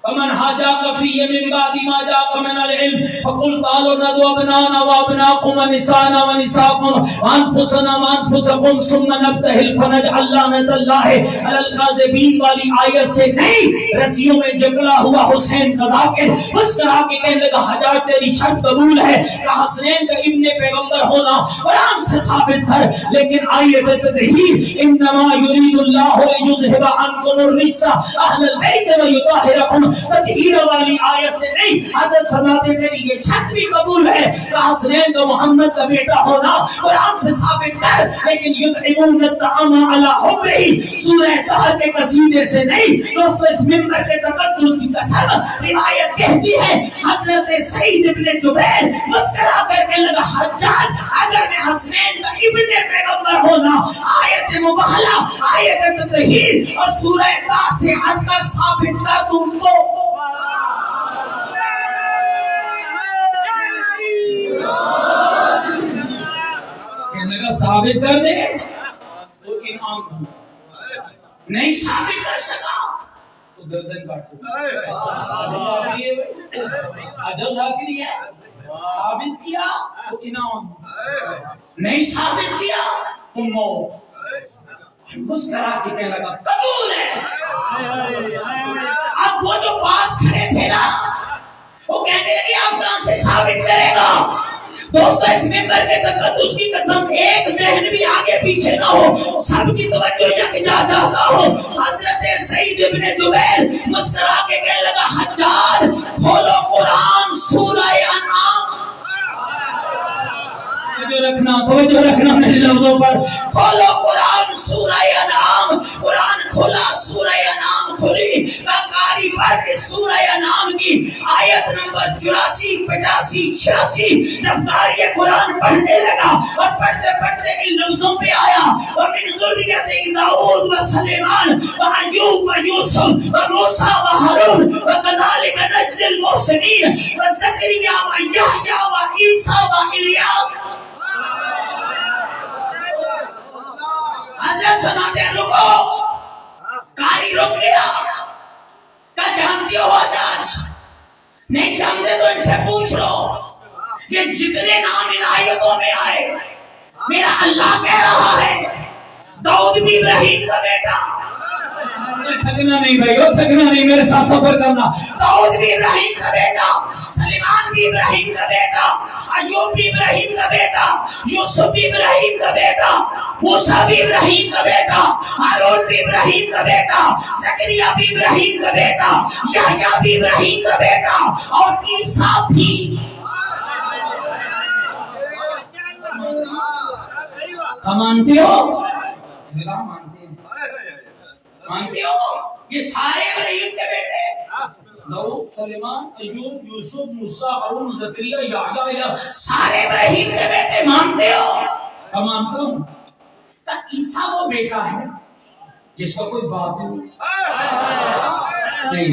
فمن حاجاك فيه من بعد ما جاءك من العلم فقل تعالوا ندعو ابناءنا وابناءكم ونساءنا ونساءكم وانفسنا وانفسكم ثم نبتهل فنجعل لعنة الله على الكاذبين والی آیت سے نہیں. رسیوں میں جھگڑا ہوا حسین قضا کے مسکرا کے کہنے لگا حجاج تیری شرط قبول ہے کہ حسنین کا ابن پیغمبر ہونا قرآن سے ثابت کر. لیکن آیت تطہیر انما يريد الله ليذهب عنكم الرجس اهل البيت ويطهركم تطہیر والی آیت سے نہیں. حضرت فرماتے ہیں کہ یہ شرط بھی قبول ہے کہ حسنین کا محمد کا بیٹا ہونا قرآن سے ثابت کر. لیکن یطعمون الطعام علی حبہ سورہ طہر کے قصیدے سے نہیں. دوستو اس منبر کے تقدس کی قسم روایت کہتی ہے حضرت سعید ابن جبیر مسکرا کر کے لگا حجاج اگر میں حسنین کا ابن پیغمبر ہونا آیت مباہلہ, آیت تطہیر اور سورہ طہر سے ہٹ کر ثابت کر دوں تو کہنے کا ثابت کر دے تو انعام نہیں ثابت کر سکا تو گردن کاٹو. عجب داخلی ہے, ثابت کیا تو انعام, نہیں ثابت کیا تو موت. مسکرا کے کہنے لگا قبول ہے. اب وہ جو پاس کھڑے تھے نا وہ کہنے لگے آپ کہاں سے ثابت کرے گا. دوستو اس منبر کے تقدس کی قسم ایک ذہن بھی آگے پیچھے نہ ہو, سب کی توجہ یک جا جاتا ہو. حضرت سعید ابن جبیر مسکرا کے کہنے لگا حجاج کھولو قرآن سورہ انعام. توجہ رکھنا میرے لفظوں پر, کھولو قرآن سورہ انعام. قرآن کھولا, سورہ انعام کھولی, قاری پر سورہ انعام کی آیت نمبر 84 85 86 جب قاری قرآن پڑھنے لگا اور پڑھتے پڑھتے ان لفظوں پہ آیا ومن ذریت داؤد و سلیمان و ایوب و یوسف و موسیٰ و ہارون وکذالک نجزی المحسنین والمحسنین وزکریا ویحییٰ وعیسیٰ والیاس. حضرت سناتے ہیں رکو. قاری رک گیا. کیا جانتے ہو آج؟ نہیں جانتے تو ان سے پوچھ لو. یہ جتنے نام ان آیتوں میں آئے میرا اللہ کہہ رہا ہے داؤد بھی ابراہیم کا بیٹا. تھکنا نہیں بھائی، تھکنا نہیں، میرے ساتھ سفر کرنا. داؤد بھی ابراہیم کا بیٹا، سلیمان بھی ابراہیم کا بیٹا، ایوب بھی ابراہیم کا بیٹا، یوسف بھی ابراہیم کا بیٹا، موسیٰ بھی ابراہیم کا بیٹا، ہارون بھی ابراہیم کا بیٹا، زکریا بھی ابراہیم کا بیٹا، یحییٰ بھی ابراہیم کا بیٹا، اور عیسیٰ بھی. مانتے ہو؟ مانتے ہو یہ سارے ابراہیم کے بیٹے؟ داؤد، سلیمان، ایوب، یوسف، موسیٰ، ہارون، زکریا، یحییٰ، سارے ابراہیم کے بیٹے مانتے ہو؟ مانتا ہوں. عیسیٰ وہ بیٹا ہے جس کا کوئی باپ نہیں.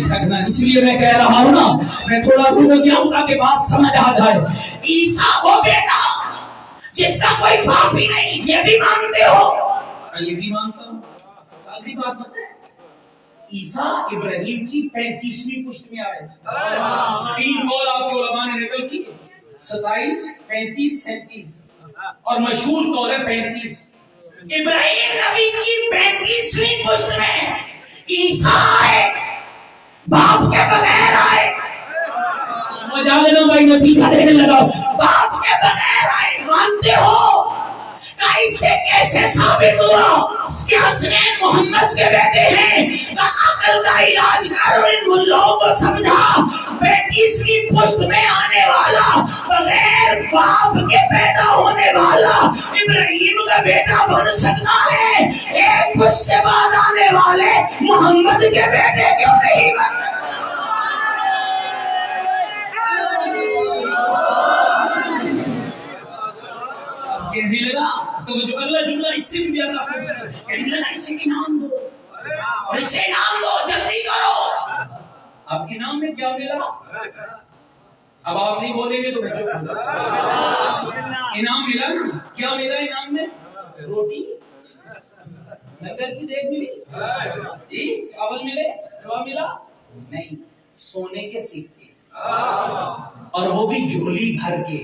تھکنا اس لیے میں کہہ رہا ہوں نا، میں تھوڑا رک گیا ہوں تاکہ بات سمجھ آ جائے. عیسیٰ وہ بیٹا جس کا کوئی باپ ہی نہیں، یہ بھی مانتے ہو؟ یہ بھی مانتا ہوں. اگلی بات بتائیں، عیسیٰ ابراہیم کی 35ویں پشت میں آئے. 3 قول آپ کے علماء نے نقل کی، 27، 35، 37 اور مشہور قول ہے 35. ابراہیم نبی کی 35ویں پشت میں عیسیٰ آئے، باپ کے بغیر آئے. مجھا لینا بھائی، نتیجہ دینے لگا. باپ کے بغیر آئے. مانتے ہو؟ اس سے کیسے ثابت ہوا کہ حسنین محمد کے بیٹے ہیں؟ عقل کا علاج کر اور ان ملوں کو سمجھا. 35ویں پشت میں آنے والا، بغیر باپ کے پیدا ہونے والا ابراہیم کا بیٹا بن سکتا ہے. ایک پشت کے بعد آنے والے محمد کے بیٹے کیوں نہیں بن سکتے؟ کہنے لگا تو جو اگلا جملہ اس سے بھی زیادہ کہنے لگا اسے انعام دو اور اسے انعام دو، جلدی کرو. اب انعام میں کیا ملا؟ اب آپ نہیں بولیں گے تو میں چپ ہوں گا. انعام ملا نا؟ کیا ملا انعام میں؟ روٹی، نگر کی دیگ ملی جی، چاول ملے، کیا ملا؟ نہیں، سونے کے سکے، اور وہ بھی جھولی بھر کے.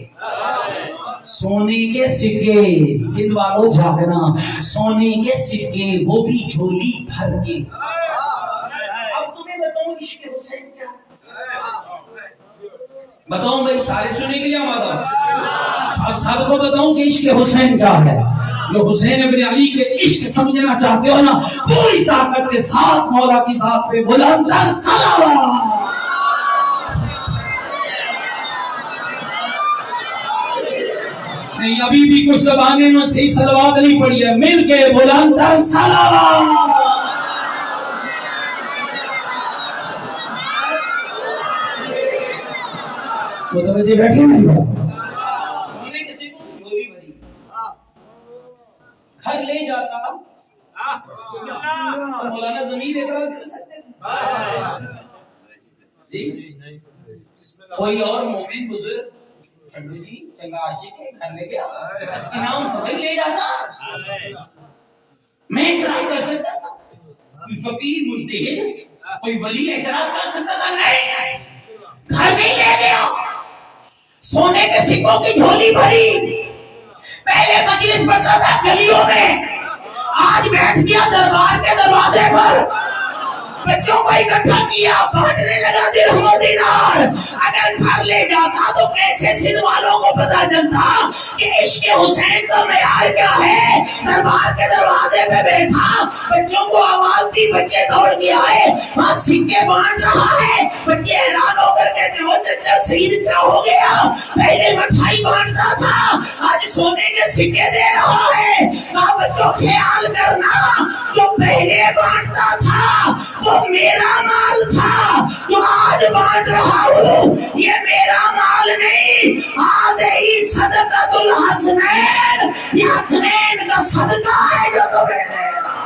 سونے کے سکے، سندھ والوں جاگنا، سونے کے سکے وہ بھی جھولی بھر کے. اب تمہیں بتاؤں عشق حسین کیا؟ بتاؤں بھائی، سارے سننے کے لیے آمادہ؟ سب کو بتاؤں کہ عشق حسین کیا ہے؟ جو حسین ابن علی کے عشق سمجھنا چاہتے ہو نا، پوری طاقت کے ساتھ مولا کی ذات پہ بلند تر صلوات. نہیں، ابھی بھی کچھ زبانیں میں صحیح صلوات نہیں پڑی ہے. مل کے بلند تر صلوات. متوجہ بیٹھے میری بات؟ سونے کسی کو جھولی بھری گھر لے جاتا مولانا زمین اعتراض کر سکتے جی. کوئی اور مومن بزرگ چنڈو جی چنگا عاشق ہے، گھر لے گیا، انعام سمجھ لے جاتا. میں اعتراض کر سکتا تھا؟ کوئی فقیر مجتہد، کوئی ولی اعتراض کر سکتا تھا؟ نہیں، گھر نہیں لے گیا، سونے کے سکوں کی جھولی بھری. پہلے مجلس پڑھتا تھا گلیوں میں، آج بیٹھ گیا دربار کے دروازے پر، بچوں کو اکٹھا کیا، بانٹنے لگا درہم و دینار. اگر گھر لے جاتا تو کیسے سندھ والوں کو پتا چلتا کہ عشق حسین کا معیار کیا ہے؟ دربار کے دروازے پہ بیٹھا، بچوں کو آواز دی، بچے دوڑ کے آئے، وہاں سکے بانٹ رہا ہے. بچے حیران ہو کر کہتے ہو چچا سعید کیا ہو گیا؟ پہلے مٹھائی بانٹتا تھا، آج سونے کے سکے دے رہا ہے. کہا بچوں خیال کرنا، جو پہلے بانٹتا تھا وہ میرا مال تھا، جو آج بانٹ رہا ہوں یہ میرا مال نہیں. ہذہ صدقۃ الحسنین، یہ حسنین کا صدقہ ہے جو تمہیں دے رہا.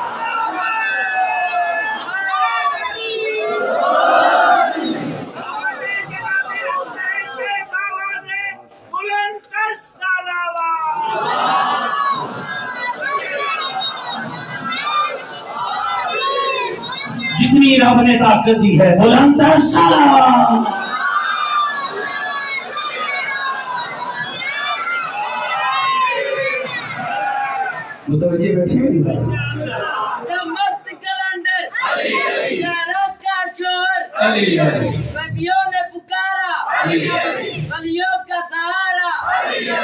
رب نے طاقت دی ہے. بلند تر سلام. متوجہ بیٹھے میری بات. مست کلندر شہروں کا شور علی علی بندیوں نے پکارا بندیوں کا سہارا ارے یا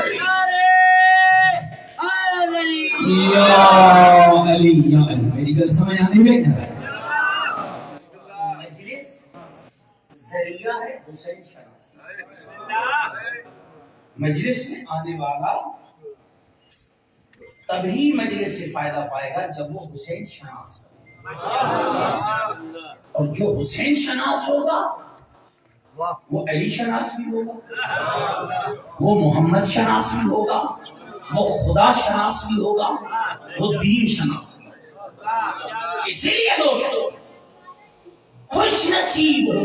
علی یا علی. میری گل سمجھ آنے میں نا. مجلس ذریعہ ہے حسین شناسی. مجلس میں آنے والا تبھی مجلس سے فائدہ پائے گا جب وہ حسین شناس ہوگا. اور جو حسین شناس ہوگا وہ علی شناس بھی ہوگا, وہ محمد شناس بھی ہوگا, وہ خدا شناس بھی ہوگا, وہ دین شناس بھی ہوگا. اسی لیے دوستو خوش نصیب ہو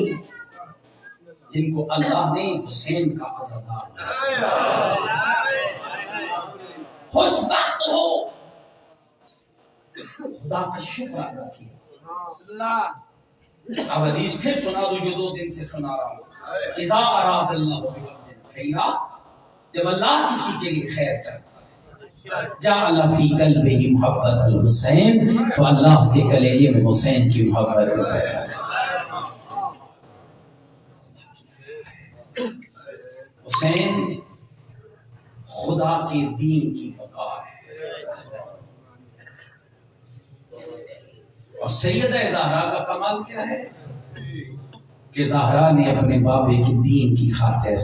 جن کو اللہ نے حسین کا عزادار بنایا. خوش بخت ہو خدا کا شکر ادا کیا. اب حدیث پھر سنا دو جو 2 دن سے سنا رہا ہوں. اذا اراد اللہ بعبد خیرا, جب اللہ کسی کے لیے خیر چاہتا ہے, جعل فی قلبہ محبت الحسین, تو اللہ اس کے کلیجے میں حسین کی محبت کو پیدا کرتا ہے. حسین خدا کے دین کی بقا ہے. اور سیدہ زہرا کا کمال کیا ہے کہ زہرا نے اپنے بابے کے دین کی خاطر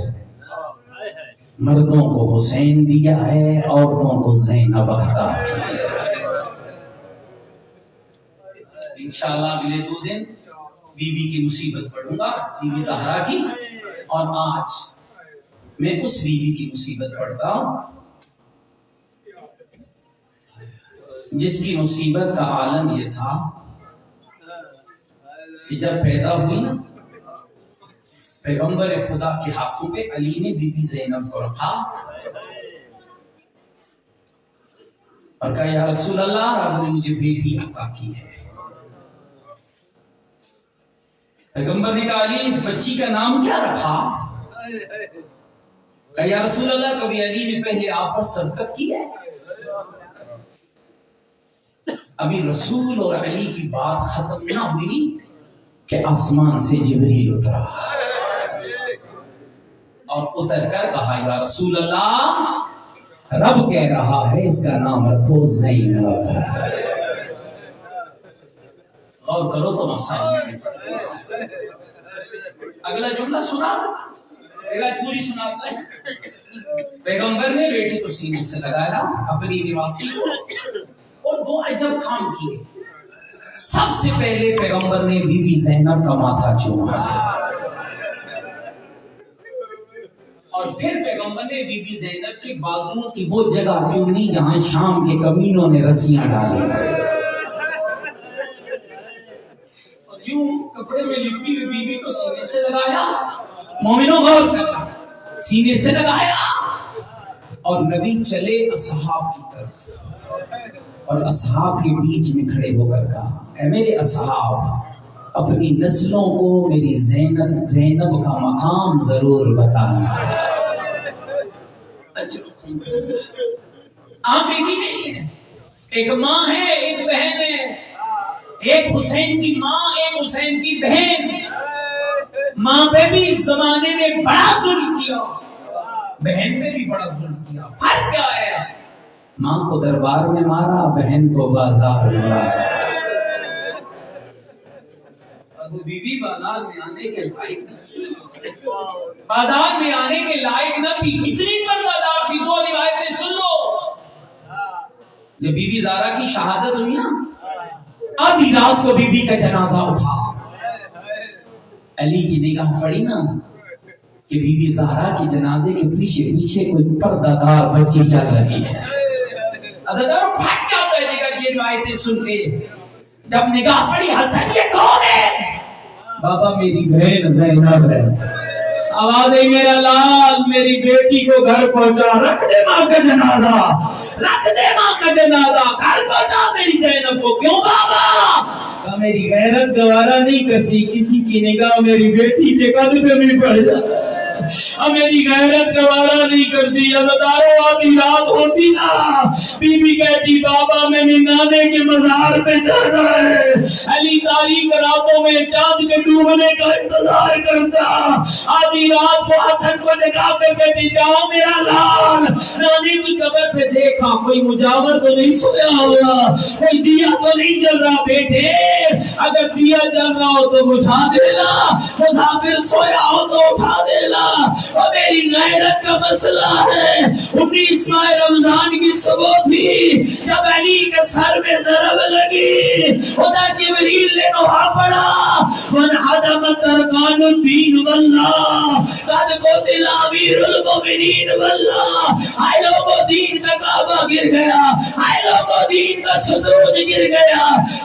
مردوں کو حسین دیا ہے, عورتوں کو زینب عطا کی ہے. انشاءاللہ اگلے 2 دن بی بی کی مصیبت پڑھوں گا, بی بی زہرا کی. اور آج میں اس بی بی کی مصیبت پڑھتا ہوں جس کی مصیبت کا عالم یہ تھا کہ جب پیدا ہوئی نا, پیغمبر خدا کے ہاتھوں پہ علی نے بی بی زینب کو رکھا اور کہا یا رسول اللہ, رب نے مجھے بیٹی عطا کی ہے. پیغمبر نے کہا علی اس بچی کا نام کیا رکھا؟ کہا یا رسول اللہ کبھی علی نے پہلے آپ پر سبقت کی ہے؟ ابھی رسول اور علی کی بات ختم نہ ہوئی کہ آسمان سے جبریل اترا اور اتر کر کہا یا رسول اللہ رب کہہ رہا ہے اس کا نام رکھو زینب. غور کرو تو مسائل. اگلا جملہ سنا, پوری سناتا ہے. پیغمبر نے بیٹی کو سینے سے لگایا اپنی نواسی کو, اور 2 عجب کام کیے. سب سے پہلے پیغمبر نے بی بی زینب کا ماتھا چوما, اور پھر پیغمبر نے بی بی زینب کے بازوؤں کی وہ جگہ چومی جہاں شام کے کمینوں نے رسیاں ڈالی, اور یوں کپڑے میں لپٹی ہوئی بی بی کو سینے سے لگایا. مومنوں غور کرنا, سینے سے لگایا اور نبی چلے اصحاب کی طرف اور اصحاب کے بیچ میں کھڑے ہو کر کہا اے میرے اصحاب, اپنی نسلوں کو میری زینب کا مقام ضرور بتانا. آپ بیٹی نہیں ہے, ایک ماں ہے, ایک بہن ہے, ایک حسین کی ماں, ایک حسین کی بہن. ماں پہ بھی اس زمانے نے بڑا ظلم کیا, بہن پہ بھی بڑا ظلم کیا. فرق کیا ہے؟ ماں کو دربار میں مارا, بہن کو بازار میں مارا. ابو بی بی بازار میں آنے کے لائق نہ تھی, بازار میں آنے کے لائق نہ تھی. اتنی پردہ تھی. 2 روایتیں سن لو. جب بی بی زہرا کی شہادت ہوئی نا, آدھی رات کو بی بی کا جنازہ اٹھا. علی کی نگاہ پڑی نا کہ بی بی زہرا کے جنازے کے پیچھے پیچھے کوئی پردہ دار بچی چل رہی ہے. عزاداروں پھٹ جاتا ہے جگہ یہ روایتیں سن کے. جب نگاہ پڑی, حسن یہ کون ہے؟ بابا میری بہن زینب ہے. آواز ہے میرا لال میری بیٹی کو گھر پہنچا, رکھ دے ماں کا جنازہ, رکھ دے ماں کا جنازہ, گھر پہنچا میری زینب کو. کیوں بابا؟ میری غیرت گوارا نہیں کرتی کسی کی نگاہ میری بیٹی کے قد پہ بھی پڑ جائے. میری غیرت گوارا نہیں کرتی. عزاداروں آدھی رات ہوتی نا, بی بی کہتی بابا میں نے نانے کے مزار پہ جانا ہے. علی تاریخ راتوں میں چاند کے ڈوبنے کا انتظار کرتا. آدھی رات کو حسن کو جگا کر کہتی جاؤ میرا لال نانے کی قبر پہ دیکھا کوئی مجاور تو نہیں سویا ہوا, کوئی دیا تو نہیں جل رہا. بیٹے اگر دیا جل رہا ہو تو بجھا دینا, مسافر سویا ہو تو اٹھا دینا. اور میری غیرت کا مسئلہ ہے. 19 ماہ رمضان کی صبح تھی جب علی کے سر میں ضرب لگی, ادھر جبریل نے نوحہ پڑھا من حدم ترکان الدین واللہ قد قتل امیر المؤمنین واللہ. آئے لوگوں دین کا کعبہ گر گیا, آئے لوگوں دین کا ستون گر گیا.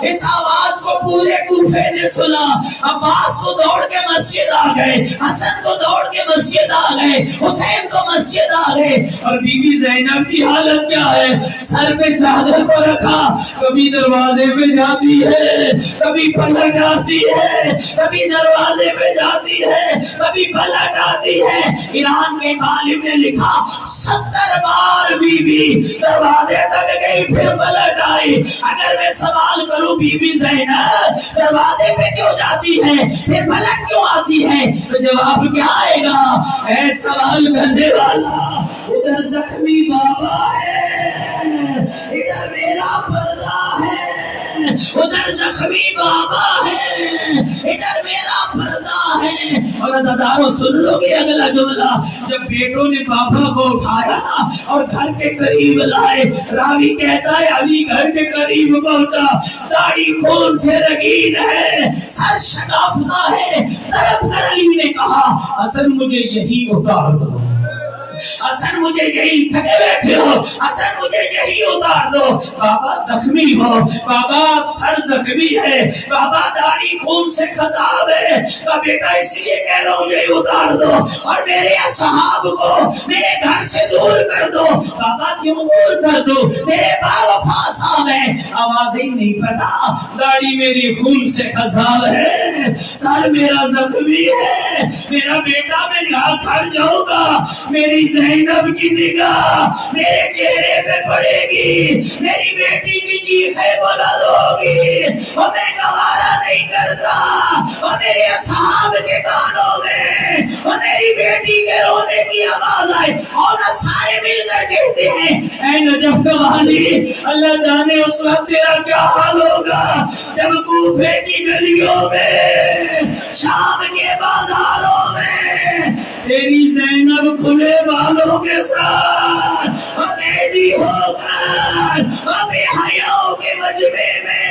اس آواز کو پورے کوفے نے سنا. عباس تو دوڑ کے مسجد آ گئے, حسن تو دوڑ کے مسجد آ گئے, حسین تو مسجد آ گئے. اور بی بی زینب کی حالت کیا ہے؟ سر پہ چادر کو رکھا, کبھی دروازے پہ جاتی ہے, کبھی پلٹ آتی ہے, کبھی دروازے پہ جاتی ہے, کبھی پلٹ آتی ہے. ایران کے عالم نے لکھا 70 بار بی بی دروازے تک گئی پھر پلٹ آئی. اگر میں سوال کروں بی بی زینب دروازے پہ کیوں جاتی ہے پھر پلٹ کیوں آتی ہے, تو جواب کیا آئے گا؟ اے سوال کرنے والا, ادھر زخمی بابا ہے, ادھر میرا پردہ ہے. ادھر زخمی بابا ہے, ادھر میرا پردہ ہے. اور عزاداروں سن لو گے اگلا جملہ, جب بیٹوں نے بابا کو اٹھایا اور گھر کے قریب لائے, راوی کہتا ہے علی گھر کے قریب پہنچا, داڑھی خون سے رنگین ہے, سر شگافتہ ہے. تڑپ کر علی نے کہا حسن مجھے یہی اتار دو, حسن مجھے یہی تھکے بیٹھے ہو, حسن مجھے یہی اتار دو. بابا زخمی ہو, بابا سر زخمی ہے, بابا داڑھی خون سے خضاب ہے, بیٹا اس لیے کہہ رہا ہوں یہی اتار دو اور میرے اصحاب کو میرے گھر سے دور کر دو. بابا کیوں دور کر دو؟ تیرے باوفا صاحب ہیں. آواز ہی نہیں پتا, داڑھی میری خون سے خضاب ہے, سر میرا زخمی ہے, میرا بیٹا میں یہاں کھڑ جاؤں گا, میری زینب کی نگاہ میرے چہرے پہ پڑے گی, میری بیٹی کی چیخیں بلند ہوگی, اور میں گوارا نہیں کرتا. اور میرے اصحاب کے کانوں میں اور میری بیٹی کے رونے کی آواز آئے, اور نہ سارے مل کر کہتے ہیں اے نجف کا والی, اللہ جانے اس وقت تیرا کیا حال ہوگا جب کوفے کی گلیوں میں, شام کے بازاروں میں تیری زینب کھلے بالوں کے ساتھ قیدی ہو کر بے حیاؤں کے مجمع میں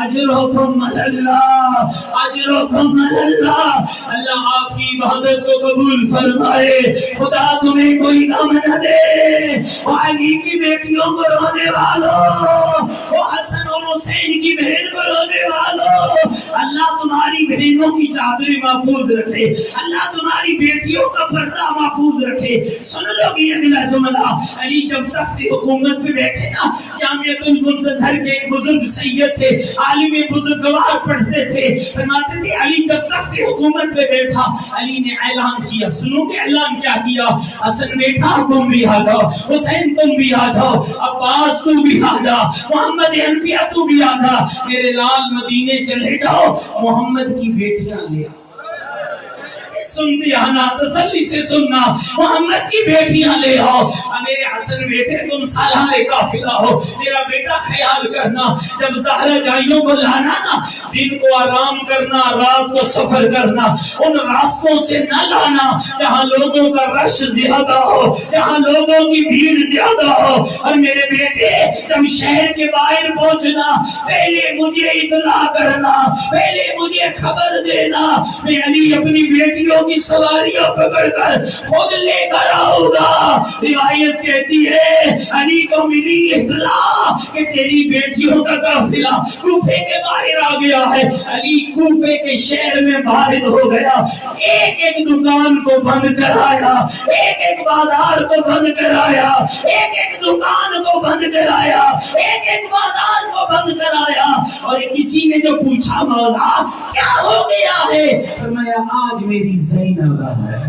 اجرکم اللہ, اجرکم اللہ. اللہ آپ کی عبادت کو قبول فرمائے, خدا تمہیں کوئی غم نہ دے. وہ علی کی بیٹیوں کو رونے والوں, وہ حسن اور حسین کی بہن کو رونے والوں, اللہ تمہاری بہنوں کی چادریں محفوظ رکھے, اللہ تمہاری بیٹیوں کا پردہ محفوظ رکھے. سن لو گی اگلا جملہ, علی جب تخت حکومت پہ بیٹھے نا, جامعۃ المنتظر کے ایک بزرگ سید تھے, عالم بزرگوار پڑھتے تھے, فرماتے تھے علی جب تخت حکومت پہ بیٹھا, علی نے اعلان کیا. سنو کہ اعلان کیا کیا؟ حسن بیٹا تم بھی آ جاؤ, حسین تم بھی آ جاؤ, عباس تم بھی آ جا, محمد حنفیہ تم بھی آ جا, میرے لال مدینے چلے جاؤ, محمد کی بیٹیاں لے آؤ. سنتے آنا, تسلی سے سننا, محمد کی بیٹیاں لے آؤ. میرے حسن بیٹے تم سالار قافلہ ہو, میرا بیٹا خیال کرنا جب زہرا جائیوں کو لانا نا, دن کو آرام کرنا, رات کو سفر کرنا, ان راستوں سے نہ لانا جہاں لوگوں کا رش زیادہ ہو, جہاں لوگوں کی بھیڑ زیادہ ہو. اور میرے بیٹے جب شہر کے باہر پہنچنا, پہلے مجھے اطلاع کرنا, پہلے مجھے خبر دینا, میں علی اپنی بیٹیوں کی سواریاں پکڑ کر خود لے کر آؤں گا. روایت کہتی ہے علی کو ملی اطلاع کہ تیری بیٹیوں کا قافلہ کوفے کے باہر آ گیا ہے. علی کوفے کے شہر میں وارد ہو گیا, ایک ایک دکان کو کو بند کرایا، ایک ایک بازار کو بند کرایا، ایک ایک دکان کو بند کرایا، ایک ایک بازار کو بند کرایا. اور کسی نے جو پوچھا مولا کیا ہو گیا ہے، فرمایا آج میری زینب ہے،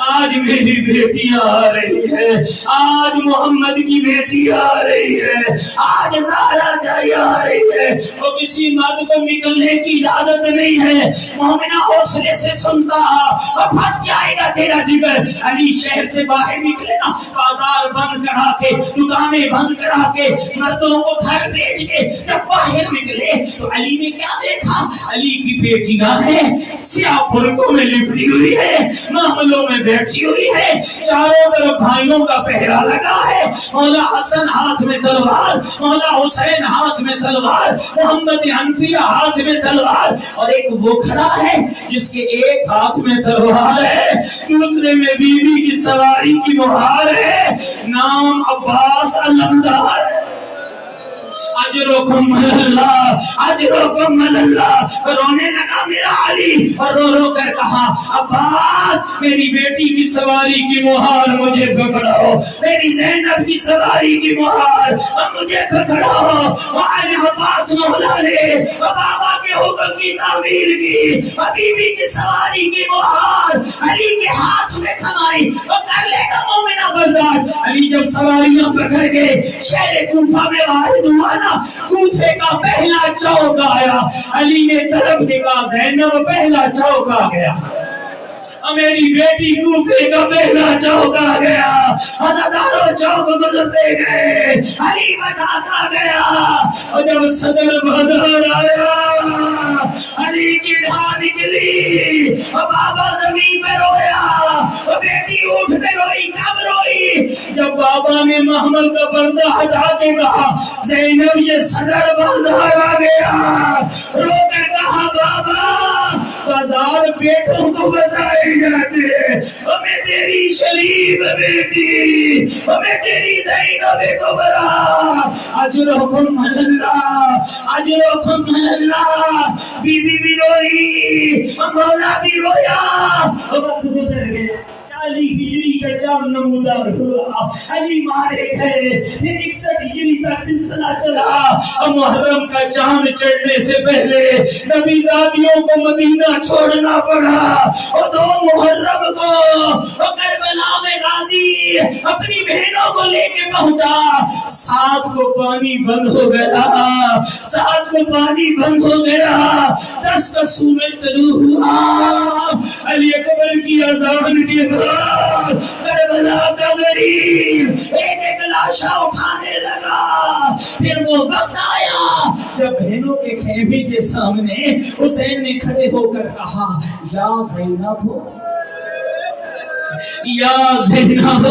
آج میری بیٹی آ رہی ہے، آج محمد کی بیٹی آ رہی ہے، آج زہرا جائی آ رہی ہے. اور کسی مرد کو نکلنے کی اجازت نہیں ہے. مومنہ حوصلے سے سنتا اور پھٹ جائے گا تیرا جگر. علی شہر سے باہر نکلے نا، بازار بند کرا کے، دکانیں بند کرا کے، مردوں کو گھر بھیج کے جب باہر نکلے تو علی نے کیا دیکھا؟ علی کی بیٹیاں ہیں، سیاہ برقعوں میں لپٹی ہوئی ہے، محملوں میں بیٹھی ہوئی ہے، چاروں طرف بھائیوں کا پہرا لگا ہے. مولا حسن ہاتھ میں تلوار، مولا حسین ہاتھ میں تلوار، محمد حنفیہ ہاتھ میں تلوار، اور ایک وہ کھڑا ہے جس کے ایک ہاتھ میں تلوار ہے، دوسرے میں بی بی کی سواری کی مہار ہے، نام عباس علمدار. اجرکم اللہ، اجرکم اللہ. رونے لگا میرا علی اور رو رو کر کہا عباس میری بیٹی کی سواری کی مہار مجھے پکڑاؤ، میری زینب کی سواری کی مہار مجھے پکڑاؤ. آج عباس مولا نے بابا کے حکم کی تعمیل کی، بی بی کی سواری کی مہار علی کے ہاتھ میں تھمائی. اور کر لے گا مومنہ برداشت. علی جب سواریاں پکڑ کے شہر کوفہ میں واحد ہوا نا، کوفے کا پہلا چوک آیا، علی نے طرف نکاح زینب پہلا چوک آ گیا، میری بیٹی کوفے کا پہلا چوک آ گیا. ہزاروں چوک گزرتے گئے، علی بتاتا گیا. اور جب صدر بازار آیا، علی کی ڈھا نکلی، اور بابا زمین پہ رویا، اور بیٹی اٹھ کے روئی. کب روئی؟ جب بابا نے محمل کا پردہ ہٹا کے کہا زینب یہ صدر بازار آ گیا. رو کر کہا بابا بازار بیٹوں کو بتائی جاتی ہے، ہمیں تیری شریف بیٹی، ہمیں تیری زینب کبریٰ. اجرکم اللہ، اجرکم اللہ. بی بی بھی روئی، مولا بھی رویا. وقت گزر گیا، 40 ہجری کا چاند نمودار ہوا، علی مارے گئے. پھر 61 ہجری کا سلسلہ چلا. اور محرم کا چاند چڑھنے سے پہلے نبی زادیوں کو مدینہ چھوڑنا پڑا. اور 2 محرم کو کربلا میں غازی اپنی بہنوں کو لے کے پہنچا. 7 کو پانی بند ہو گیا، 7 کو پانی بند ہو گیا. 10 کا سورج طلوع ہوا. علی اکبر کی اذان کے بعد کربلا کا غریب ایک ایک لاشا اٹھانے لگا. پھر وہ وقت آیا جب بہنوں کے خیمے کے سامنے حسین نے کھڑے ہو کر کہا یا زینب، یا زینب،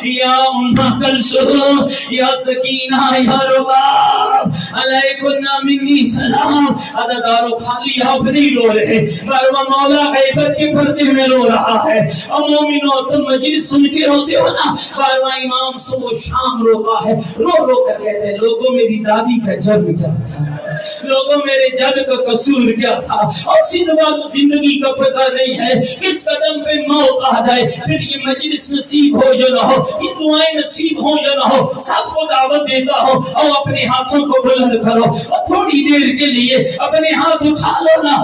یا ام کلثوم، یا سکینہ، یا رباب، علیکن منی سلام. عزادارو خالی آپ نہیں رو رہے، بارما مولا غیبت کے پردے میں رو رہا ہے. اور مومنوں تم مجلس سن کے روتے ہو نا، بارما امام صبح و شام روتا ہے، رو رو کر کہتے ہیں لوگوں میری دادی کا جرم کیا تھا، لوگوں میرے جد کا قصور کیا تھا. اور زندگی کا پتہ نہیں ہے کس قدم پہ موت آ جائے. پھر یہ مجلس نصیب ہو یا نہ ہو، یہ دعائیں نصیب ہو یا نہ ہو، سب کو دعوت دیتا ہو. اور اپنے ہاتھوں کو بلند کرو اور تھوڑی دیر کے لیے اپنے ہاتھ اٹھا لو نا.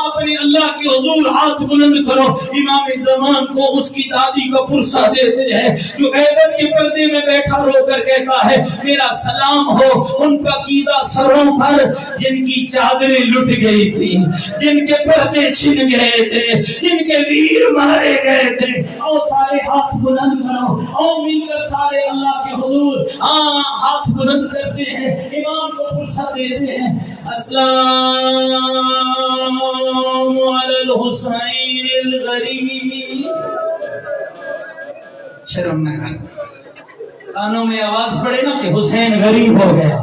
اپنے اللہ کے حضور ہاتھ بلند کرو. امام زمان کو اس کی دادی کا پرسہ دیتے ہیں جو غیبت کے پردے میں بیٹھا رو کر کہتا ہے میرا سلام ہو ان پاکیزہ سروں پر جن کی چادریں لٹ گئی تھی، جن کے پردے چھن گئے تھے، جن کے ویر مارے گئے تھے. اور سارے ہاتھ بلند کرو، اور مل کر سارے اللہ کے حضور ہاتھ بلند کرتے ہیں، امام کو پرسہ دیتے ہیں. السلام علی الحسین الغریب. شرم نہ کر، کانوں میں آواز پڑے نا کہ حسین غریب ہو گیا.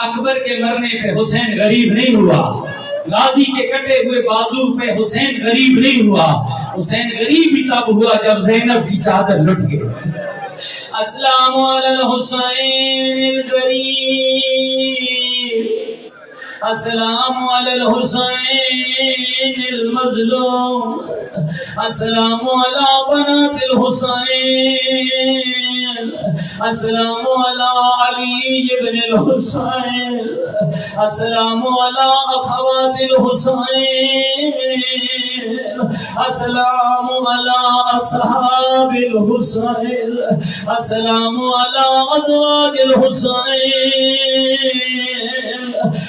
اکبر کے مرنے پہ حسین غریب نہیں ہوا، غازی کے کٹے ہوئے بازو پہ حسین غریب نہیں ہوا. حسین غریب بھی تب ہوا جب زینب کی چادر لٹ گئی. السلام علی الحسین الغریب. السلام علی الحسین المظلوم السلام علی بنات الحسین السلام علی علی ابن الحسین السلام علی اخوات الحسین السلام علی اصحاب الحسین السلام علی ازواج الحسین.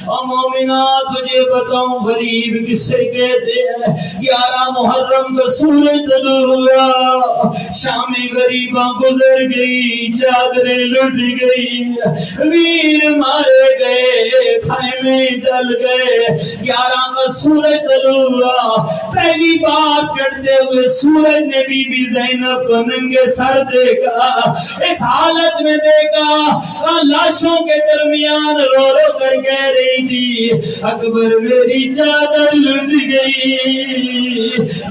اور مومنات تجھے بتاؤں غریب کسے کہتے ہیں؟ 11 محرم کا سورج طلوع ہوا، شام غریباں گزر گئی، چادریں لٹ گئی، ویر مارے گئے، خیمے جل گئے. 11 کا سورج طلوع ہوا، پہلی بار چڑھتے ہوئے سورج نے بی بی زینب کو ننگے سر دیکھا، اس حالت میں دیکھا لاشوں کے درمیان رو رو کر کہہ رہی تھی اکبر میری چادر لٹ گئی،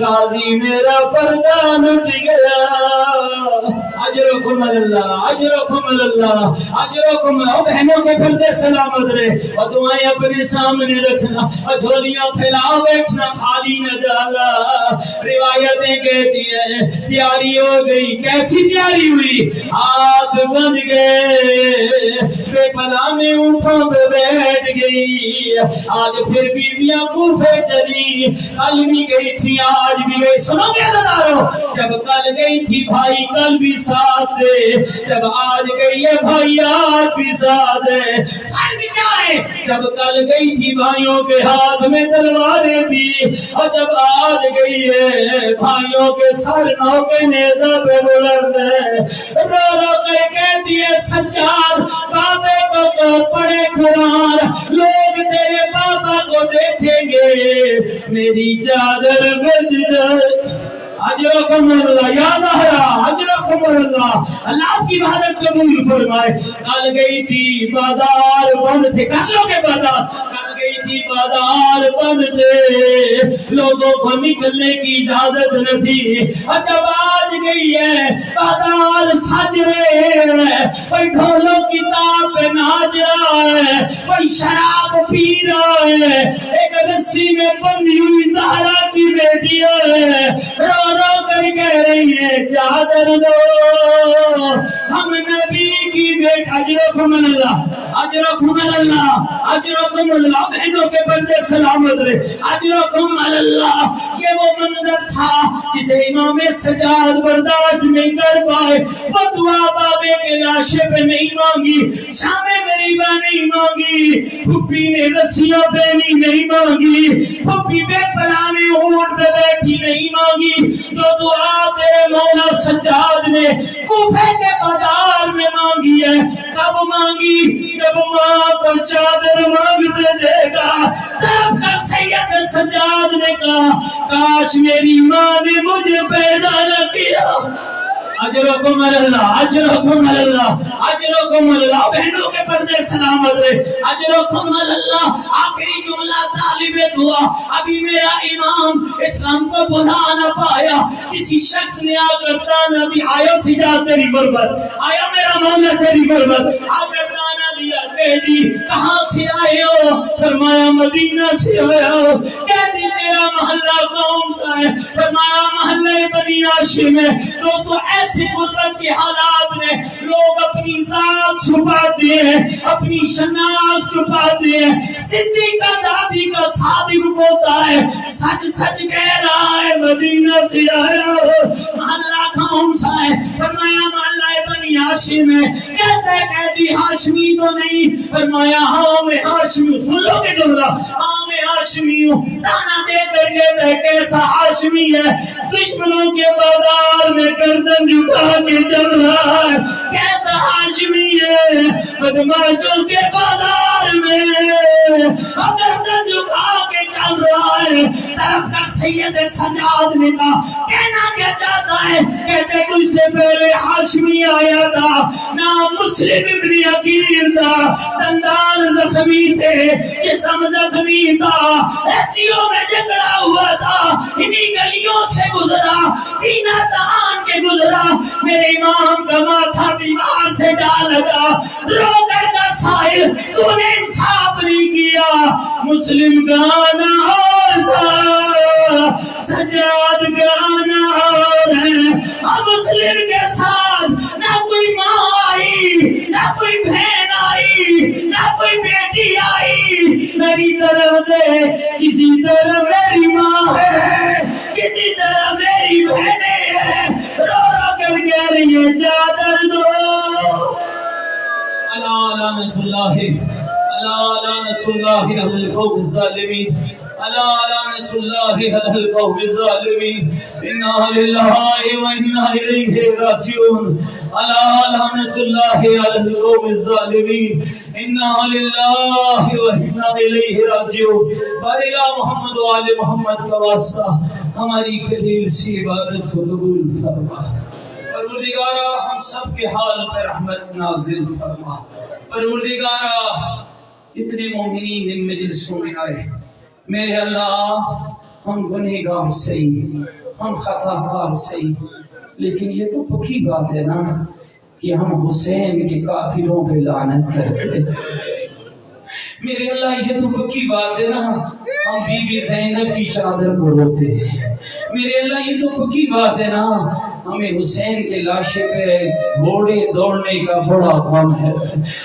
غازی میرا پردہ لٹ گیا. اجرکم اللہ اجرکم اللہ اجرکم. اور بہنوں کے پردے سلامت رہے، اور دعائیں اپنے سامنے رکھنا، اور جھولیاں پھیلا بیٹھنا، خالی نہ جانا. روایتیں کہتی ہیں تیاری ہو گئی. کیسی تیاری ہوئی؟ ہاتھ بن گئے، بے پناہ میں اونٹوں پہ بیٹھ گئی. آج پھر بیویاں کوفے چلی، کل بھی گئی تھی آج بھی گئی. سنو گے عزیزانو، جب کل گئی تھی بھائی کل بھی ساتھ دے، جب آج گئی ہے بھائی آج بھی ساتھ دے. فرق کیا ہے؟ جب کل گئی تھی بھائیوں کے ہاتھ میں تلواریں تھی، اور جب آج گئی ہے بھائیوں کے سر نو کے نیزہ پہ بلند ہے. رو رو کر کہتی ہے سجاد بابے کو پڑے قرآن، لوگ تیرے بابا کو دیکھیں گے، میری چادر بچ جائے. اجرکم اللہ یا زہرا اجرکم اللہ. اللہ آپ کی عبادت قبول فرمائے. کل گئی تھی بازار بند تھے، کر لو گے بازار، کل گئی تھی بازار بند تھے، لوگوں کو نکلنے کی اجازت نہ تھی. اور جب آج گئی ہے بازار سج رہے ہیں، کوئی ڈھولوں کی تاب پہ ناچ رہا ہے، کوئی شراب پی رہا ہے، ایک رسی میں بندھی ہوئی زہرا کی بیٹی ہے، رو رو کر کہہ رہی ہے چادر دو ہم نبی کی بیٹی. اجرکم اللہ اجرکم اللہ اجرکم اللہ. بہنوں کے بندے سلامت رہے. اجرکم اللہ. یہ وہ منظر تھا جسے امام سجاد برداشت نہیں کر پائے. وہ دعا بابے کے لاشے پہ نہیں مانگی، شام غریبہ نہیں مانگی، پھپھی نے رسیاں پہنی نہیں مانگی، پھپھی بے پناہ میں اونٹ پہ بیٹھی نہیں مانگی. جو دعا تیرے مولا سجاد نے کوفے کے بازار میں مانگی ہے، کب مانگی؟ جب ماں کو چادر مانگتے دے گا. طرف کر سید سجاد نے کہا کاش میری ماں نے مجھے پیدا نہ کیا. اجرکم اللہ اجرکم اللہ اجرکم اللہ. بہنوں کے پردے سلامت رہے. اجرکم اللہ. آخری جملہ طالب دعا. ابھی میرا امام اسلام کو بلا نہ پایا، کسی شخص نے آ کر تانا دی آیا سجاد تیری غربت، آیا میرا مولا تیری غربت، آ کر تانا دیا. کہتی کہاں سے آئے ہو؟ فرمایا مدینہ سے آیا ہو. کہتی تیرا محلہ کون سا ہے؟ فرمایا محلہ بنی ہاشم ہے. دوستو ایسے غربت کے حالات میں لوگ اپنی ذات چھپاتے ہیں، اپنی شناخت چھپاتے ہیں. صدیقہ دادی کا صادق بولتا ہے سچ سچ کہہ رہا ہے مدینہ سے آیا ہو. محلہ کون سا ہے؟ فرمایا محلہ بنی ہاشم ہے. کہتا ہے قیدی ہاشمی تو نہیں؟ فرمایا ہاں میں ہاشمی ہوں. سن لو گے جملہ، ہاں میں ہاشمی ہوں. تانا دے کر کہتا ہے کیسا ہاشمی ہے؟ دشمنوں کے بازار میں گردن جھکا کے چل رہا ہے. کیسا ہاشمی ہے؟ بدماشوں کے بازار میں گردن جھکا کے چل رہا ہے. طرف کر سید سجاد نے کہا کہنا کیا چاہتا ہے؟ کہتے تجھ سے پہلے ہاشمی آیا تھا، نام مسلم ابن عقیل تھا، دندان زخمی تھے، جسم زخمی تھا، ایسیوں میں جھگڑا ہوا تھا، انہی گلیوں سے گزرا، سینہ تان کے گزرا. میرے امام کا ماتھا دیوار سے جا لگا. رو کر کا سائل تو نے انصاف نہیں کیا. دیا مسلم گانا اور تھا سجاد گانا اور ہے مسلم کے ساتھ نہ کوئی ماں آئی نہ کوئی بہن آئی نہ کوئی بیٹی آئی میری طرف دے کسی طرف میری ماں ہے کسی طرف میری بہنیں ہیں رو رو کر کے لیے چادر دو الا لعنت اللہ علی القوم الظالمین الا لعنت اللہ علی القوم الظالمین انا للہ و انا الیہ راجعون الا لعنت اللہ علی القوم الظالمین انا للہ و انا الیہ راجعون بارک محمد و آل محمد کا واسطہ ہماری قلیل سی عبادت کو قبول فرما پروردگارا ہم سب کے حال پر رحمت نازل فرما پروردگارا جتنے مومنین ان مجلسوں میں آئے میرے اللہ ہم گنہگار صحیح ہم خطا کار صحیح لیکن یہ تو پکی بات ہے نا کہ ہم حسین کے قاتلوں پہ لعنت کرتے میرے اللہ یہ تو پکی بات ہے نا ہم بی بی زینب کی چادر کو روتے میرے اللہ یہ تو پکی بات ہے نا ہمیں حسین کے لاشے پہ گھوڑے دوڑنے کا بڑا غم ہے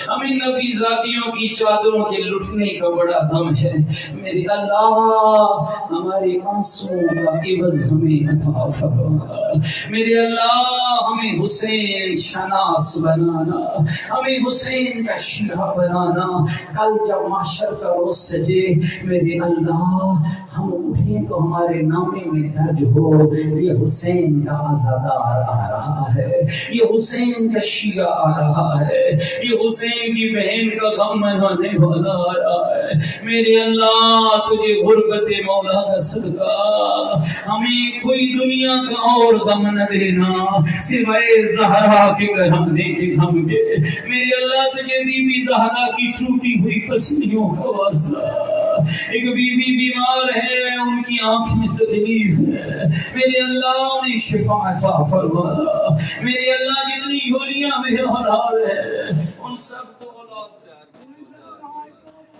ہمیں نبی زادیوں کی چادروں کے لٹنے کا بڑا غم ہے میرے اللہ ہمارے آنسوں کا عوض ہمیں عطا فرما میرے اللہ ہمیں حسین شناس بنانا ہمیں حسین کا شیعہ بنانا کل جب محشر کا روز سجے میرے اللہ ہم اٹھیں تو ہمارے نامے میں درج ہو یہ حسین کا عزادار آ رہا ہے یہ حسین کا شیعہ آ رہا ہے یہ حسین کی بہن کا غم منانے والا آ رہا ہے میرے اللہ تجھے غربت مولا کا صدقہ ہمیں کوئی دنیا کا اور غم نہ دینا سوائے زہرا کے گھرانے کے غم کے میرے اللہ تجھے بی بی زہرا کی ٹوٹی ہوئی پسلیوں کا واسطہ ایک بی بی بیمار ہے ان کی آنکھ میں تکلیف ہے میرے اللہ انہیں شفا عطا فرما میرے اللہ جتنی جھولیاں میں حلال ہے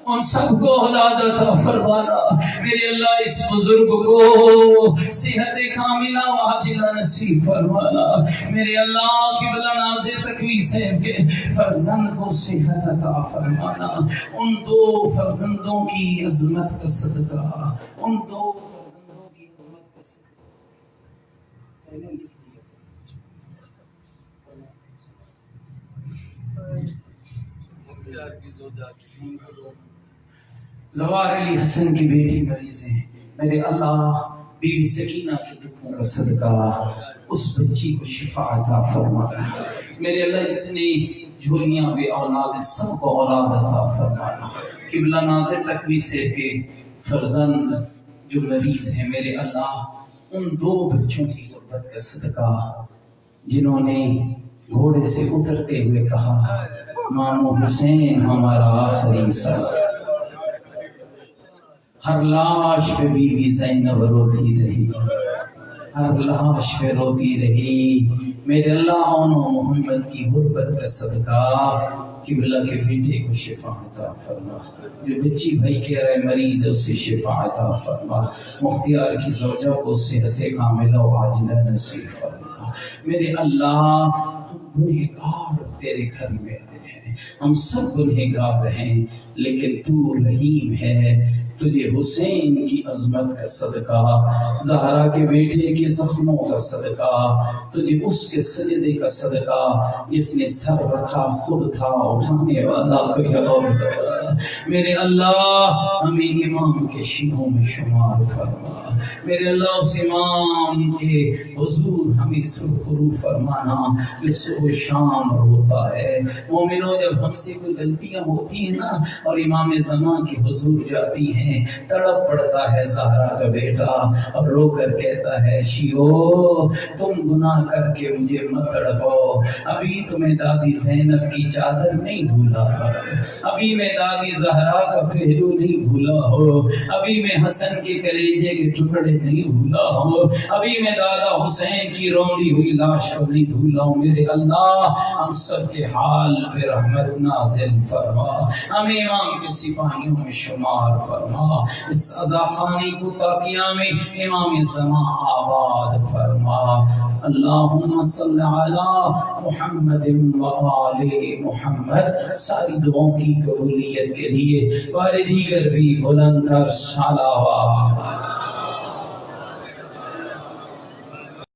ان سب کو اولاد عطا فرمانا میرے اللہ اس بزرگ کو صحت کاملہ و عاجلہ نصیب فرمانا میرے اللہ قبلہ ناظر تقوی صاحب کے فرزند کو صحت عطا فرمانا ان دو فرزندوں کی عظمت کا صدقہ ان دو فرزندوں کی عظمت کا صدقہ زوار علی حسن کی بیٹی مریض ہیں میرے اللہ بی بی سکینہ کے دکھوں کا صدقہ اس بچی کو شفا عطا فرمانا میرے اللہ جتنی جھولیاں بے اولاد ہیں سب کو اولاد عطا فرمانا قبلہ ناظر تقوی سے کے فرزند جو مریض ہیں میرے اللہ ان دو بچوں کی غربت کا صدقہ جنہوں نے گھوڑے سے اترتے ہوئے کہا مامو حسین ہمارا آخری سر ہر لاش پہ بی بی زینب روتی رہی ہر لاش پہ روتی رہی میرے اللہ اون و محمد کی غربت کا صدقہ قبلہ کے بیٹے کو شفا عطا فرما جو بچی بھائی کہہ رہے مریض ہے اسے شفا عطا فرما مختیار کی زوجہ کو صحت کاملہ و عاجلہ نصیب فرما میرے اللہ ہم گنہگار تیرے گھر میں آئے ہیں ہم سب گنہگار ہیں لیکن تو رحیم ہے تجھے حسین کی عظمت کا صدقہ زہرا کے بیٹے کے زخموں کا صدقہ تجھے اس کے سجدے کا صدقہ جس نے سر رکھا خود تھا اٹھانے والا کوئی اور میرے اللہ ہمیں امام کے شیعوں میں شمار فرما میرے اللہ اس امام کے حضور ہمیں سرخرو فرمانا جس کو شام ہوتا ہے مومنوں جب ہم سے کوئی غلطیاں ہوتی ہیں نا اور امام زمان کے حضور جاتی ہیں ہیں. تڑپ پڑتا ہے زہرا کا بیٹا اور رو کر کہتا ہے شیو تم گناہ کر کے مجھے مت تڑپو. ابھی تمہیں دادی زینب کی چادر نہیں بھولا ہو, ابھی میں دادی زہرا کا پہلو نہیں بھولا ہو, ابھی میں حسن کے کلیجے کے ٹکڑے نہیں بھولا ہو, ابھی میں دادا حسین کی روندی ہوئی لاش کو نہیں بھولا ہوں. میرے اللہ ہم سب کے حال پہ رحمت نازل فرما, ہمیں امام کے سپاہیوں میں شمار فرما, اس عزا خانی کو تاکیہ میں امام زمان آباد فرما. اللہم صلی علی محمد و آل محمد. ساری دعاؤں کی قبولیت کے لیے بار دیگر بھی بلند تر صلوات.